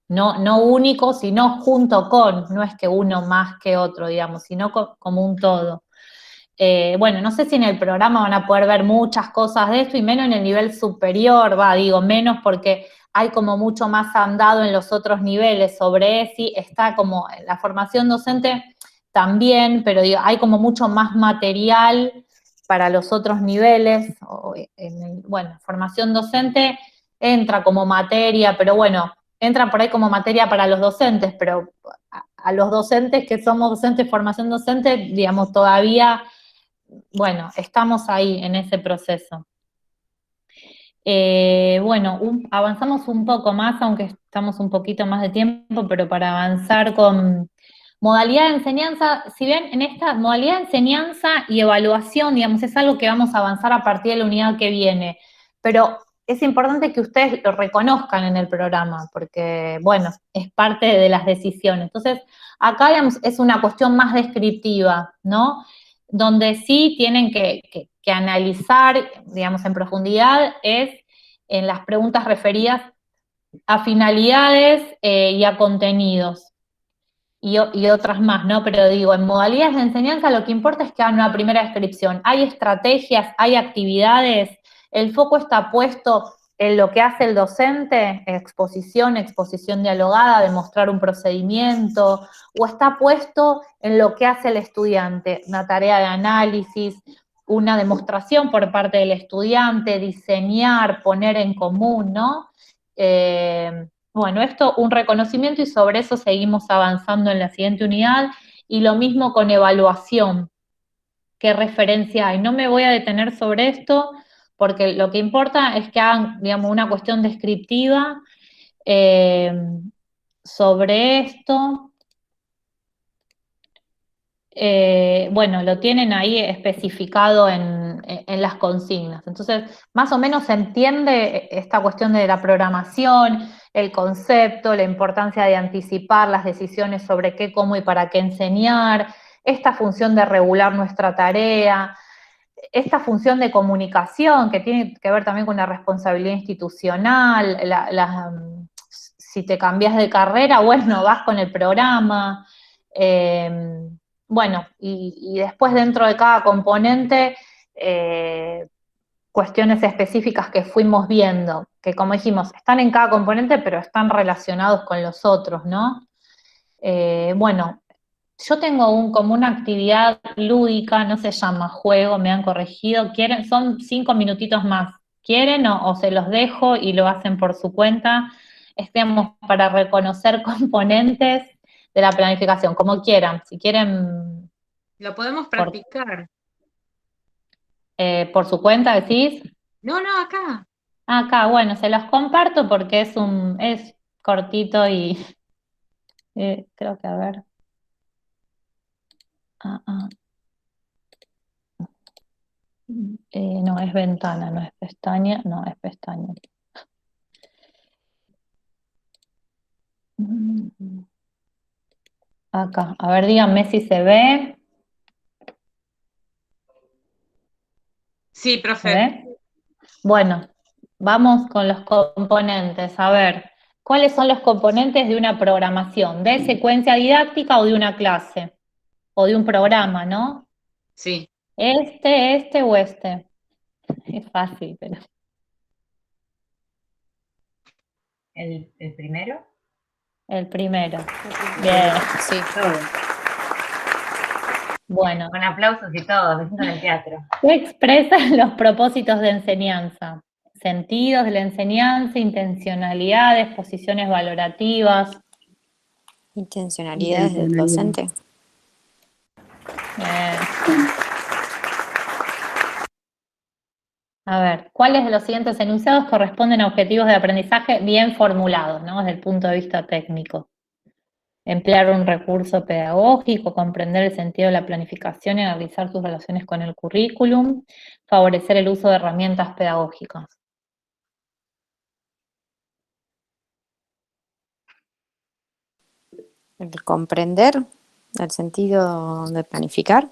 No único, sino junto con, no es que uno más que otro, digamos, sino como un todo. No sé si en el programa van a poder ver muchas cosas de esto y menos en el nivel superior, menos porque hay como mucho más andado en los otros niveles sobre ESI, está como en la formación docente también, pero digo, hay como mucho más material para los otros niveles, formación docente entra como materia, pero entra por ahí como materia para los docentes, pero a los docentes que somos docentes, formación docente, digamos, todavía, estamos ahí en ese proceso. Avanzamos un poco más, aunque estamos un poquito más de tiempo, pero para avanzar con modalidad de enseñanza, si bien en esta modalidad de enseñanza y evaluación, digamos, es algo que vamos a avanzar a partir de la unidad que viene, pero es importante que ustedes lo reconozcan en el programa, porque, es parte de las decisiones. Entonces, acá, digamos, es una cuestión más descriptiva, ¿no? Donde sí tienen que analizar, digamos, en profundidad es en las preguntas referidas a finalidades y a contenidos y otras más, ¿no? Pero digo, en modalidades de enseñanza lo que importa es que hagan una primera descripción. Hay estrategias, hay actividades, el foco está puesto en lo que hace el docente, exposición dialogada, demostrar un procedimiento, o está puesto en lo que hace el estudiante, una tarea de análisis, una demostración por parte del estudiante, diseñar, poner en común, ¿no? bueno, esto un reconocimiento y sobre eso seguimos avanzando en la siguiente unidad, y lo mismo con evaluación, qué referencia hay. No me voy a detener sobre esto, porque lo que importa es que hagan, digamos, una cuestión descriptiva sobre esto. Bueno, lo tienen ahí especificado en las consignas. Entonces, más o menos se entiende esta cuestión de la programación, el concepto, la importancia de anticipar las decisiones sobre qué, cómo y para qué enseñar, esta función de regular nuestra tarea, esta función de comunicación que tiene que ver también con la responsabilidad institucional, si te cambias de carrera, bueno, vas con el programa. Bueno, y después dentro de cada componente, cuestiones específicas que fuimos viendo, que como dijimos, están en cada componente, pero están relacionados con los otros, ¿no? Bueno, yo tengo como una actividad lúdica, no se llama juego, me han corregido, ¿quieren? Son 5 minutitos más, ¿quieren o se los dejo y lo hacen por su cuenta? Estemos para reconocer componentes de la planificación, como quieran, si quieren. Lo podemos practicar. ¿Por su cuenta decís? No, acá. Acá, bueno, se los comparto porque es cortito y creo que a ver. No, es ventana, no es pestaña, no, es pestaña. Acá, a ver, díganme si se ve. Sí, profe. ¿Se ve? Bueno, vamos con los componentes. A ver, ¿cuáles son los componentes de una programación? ¿De secuencia didáctica o de una clase? O de un programa, ¿no? Sí. Este o este. Es fácil, pero... ¿El primero? El primero. Bien. Sí. Bueno. Con aplausos y todo, me siento en el teatro. ¿Qué expresan los propósitos de enseñanza? Sentidos de la enseñanza, intencionalidades, posiciones valorativas. Intencionalidades del docente. A ver, ¿cuáles de los siguientes enunciados corresponden a objetivos de aprendizaje bien formulados, ¿no? Desde el punto de vista técnico? Emplear un recurso pedagógico, comprender el sentido de la planificación y analizar sus relaciones con el currículum, favorecer el uso de herramientas pedagógicas. El comprender el sentido de planificar.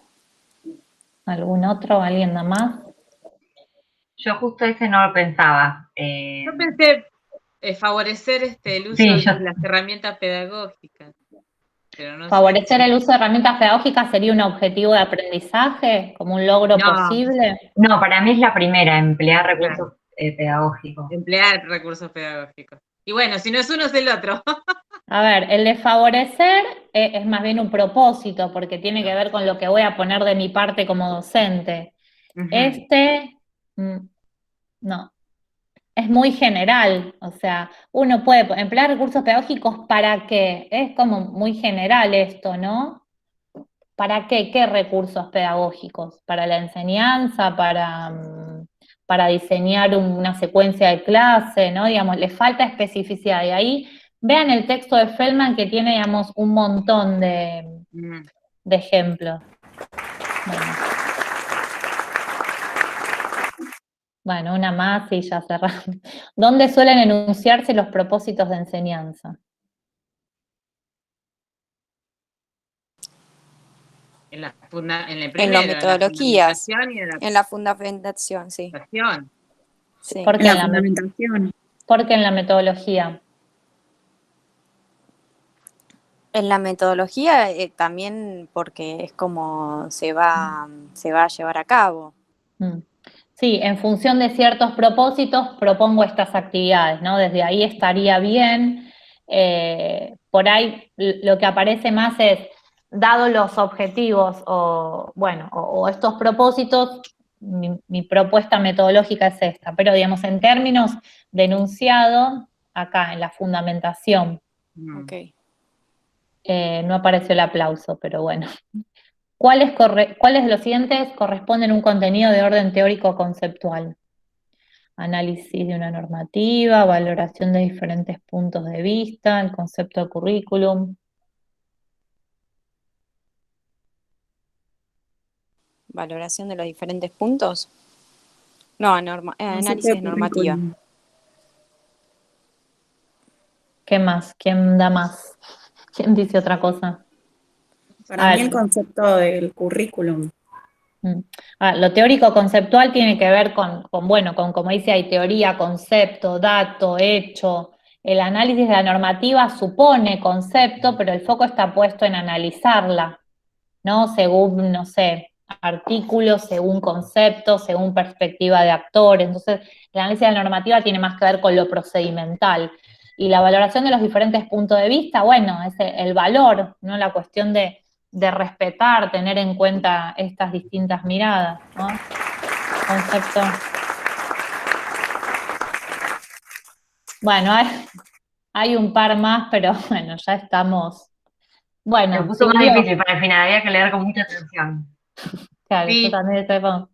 ¿Algún otro? ¿Alguien da más? Yo justo ese no lo pensaba. Yo pensé favorecer el uso de las herramientas pedagógicas. Pero no ¿Favorecer el uso de herramientas pedagógicas sería un objetivo de aprendizaje, como un logro posible? No, para mí es la primera, emplear recursos pedagógicos. Emplear recursos pedagógicos. Y bueno, si no es uno, es el otro. A ver, el de favorecer es más bien un propósito, porque tiene que ver con lo que voy a poner de mi parte como docente. No, es muy general, o sea, uno puede emplear recursos pedagógicos ¿para qué? Es como muy general esto, ¿no? ¿Para qué? ¿Qué recursos pedagógicos? ¿Para la enseñanza? ¿Para diseñar una secuencia de clase? ¿No? Digamos, le falta especificidad. Y ahí vean el texto de Feldman que tiene, digamos, un montón de ejemplos. Bueno, una más y ya cerramos. ¿Dónde suelen enunciarse los propósitos de enseñanza? En las metodologías, en la fundamentación, sí. Sí. ¿Por qué en la fundamentación? ¿Por qué en la metodología? En la metodología también porque es como se va a llevar a cabo. Sí, en función de ciertos propósitos propongo estas actividades, ¿no? Desde ahí estaría bien. Por ahí lo que aparece más es, dado los objetivos o estos propósitos, mi propuesta metodológica es esta. Pero, digamos, en términos de enunciado, acá, en la fundamentación. Ok. No apareció el aplauso, pero bueno. ¿Cuáles de los siguientes corresponden a un contenido de orden teórico conceptual? Análisis de una normativa, valoración de diferentes puntos de vista, el concepto de currículum. Valoración de los diferentes puntos. No, análisis de normativa. ¿Qué más? ¿Quién da más? ¿Quién dice otra cosa? Para mí el concepto del currículum. Lo teórico conceptual tiene que ver con, como dice, hay teoría, concepto, dato, hecho. El análisis de la normativa supone concepto, pero el foco está puesto en analizarla, ¿no? Según, no sé, artículos, según conceptos, según perspectiva de actores. Entonces, el análisis de la normativa tiene más que ver con lo procedimental. Y la valoración de los diferentes puntos de vista, bueno, es el valor, ¿no? La cuestión de respetar, tener en cuenta estas distintas miradas, ¿no? Concepto. Bueno, hay un par más, pero bueno, ya estamos. Bueno, se puso más difícil para el final, había que leer con mucha atención. Claro, sí. Yo también estoy con...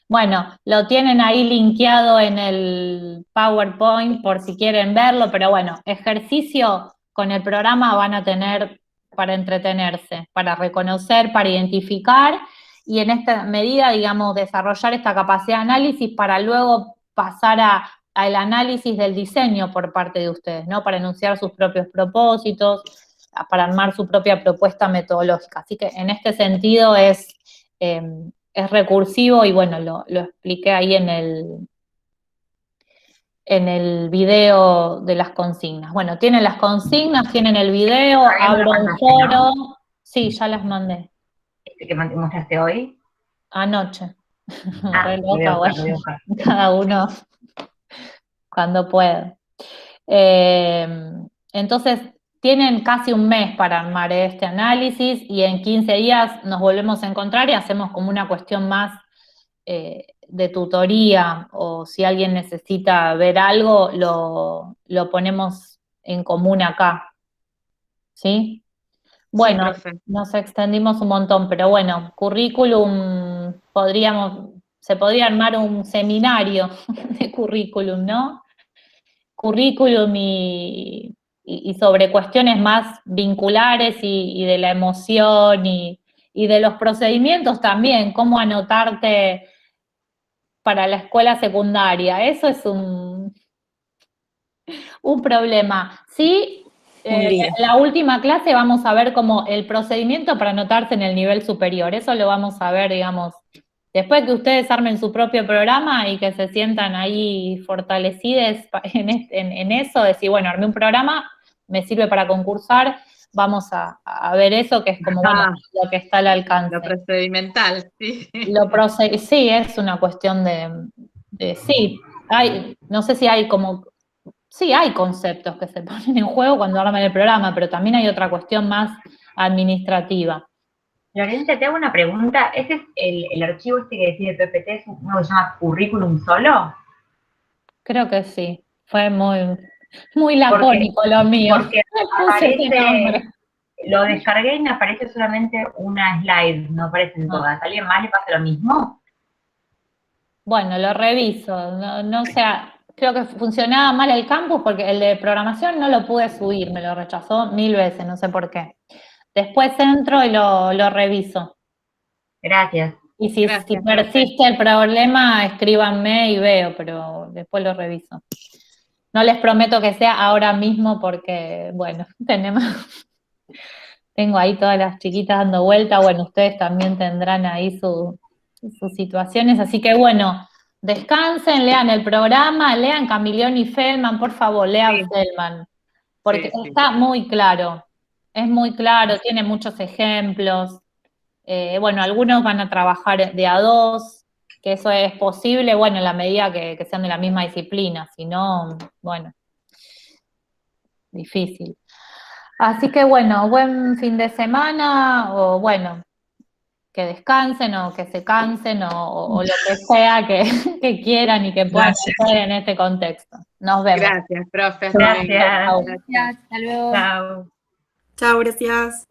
Bueno, lo tienen ahí linkeado en el PowerPoint por si quieren verlo, pero bueno, ejercicio con el programa van a tener para entretenerse, para reconocer, para identificar y en esta medida, digamos, desarrollar esta capacidad de análisis para luego pasar al análisis del diseño por parte de ustedes, ¿no? Para enunciar sus propios propósitos, para armar su propia propuesta metodológica. Así que en este sentido es recursivo y bueno, lo expliqué ahí en el video de las consignas. Bueno, tienen las consignas, tienen el video, abro un foro. ¿No? Sí, ya las mandé. ¿Este que mostraste hoy? Anoche. Re loca, bueno, cada uno cuando pueda. Entonces, tienen casi un mes para armar este análisis y en 15 días nos volvemos a encontrar y hacemos como una cuestión más de tutoría o si alguien necesita ver algo, lo ponemos en común acá. ¿Sí? Bueno, sí, nos extendimos un montón, pero bueno, currículum, se podría armar un seminario de currículum, ¿no? Currículum y sobre cuestiones más vinculares y de la emoción y de los procedimientos también, cómo anotarte para la escuela secundaria. Eso es un problema. Sí, la última clase vamos a ver como el procedimiento para anotarse en el nivel superior. Eso lo vamos a ver, digamos, después que ustedes armen su propio programa y que se sientan ahí fortalecidos en eso, decir, bueno, armé un programa, me sirve para concursar, vamos a ver eso, que es como bueno, lo que está al alcance. Lo procedimental, sí. Sí, es una cuestión sí, no sé si hay como... Sí, hay conceptos que se ponen en juego cuando arman el programa, pero también hay otra cuestión más administrativa. Lorencia, te hago una pregunta. ¿Ese es el archivo este que decís de PPT, es uno que se llama currículum solo? Creo que sí. Fue muy lacónico lo mío. Porque lo descargué y me aparece solamente una slide, no aparecen todas. ¿A alguien más le pasa lo mismo? Bueno, lo reviso. No sé, creo que funcionaba mal el campus porque el de programación no lo pude subir, me lo rechazó 1000 veces, no sé por qué. Después entro y lo reviso. Gracias. Y si persiste el problema, escríbanme y veo, pero después lo reviso. No les prometo que sea ahora mismo porque, bueno, tengo ahí todas las chiquitas dando vuelta, bueno, ustedes también tendrán ahí sus situaciones, así que bueno, descansen, lean el programa, lean Camilioni y Feldman, por favor, lean Feldman, porque está muy claro, es muy claro, tiene muchos ejemplos, bueno, algunos van a trabajar de a dos, que eso es posible, bueno, en la medida que sean de la misma disciplina, si no, bueno, difícil. Así que bueno, buen fin de semana, o bueno, descansen o que se cansen o lo que sea que quieran y que puedan hacer en este contexto. Nos vemos. Gracias, profe. Gracias. Hasta luego. Chao. Chao, gracias.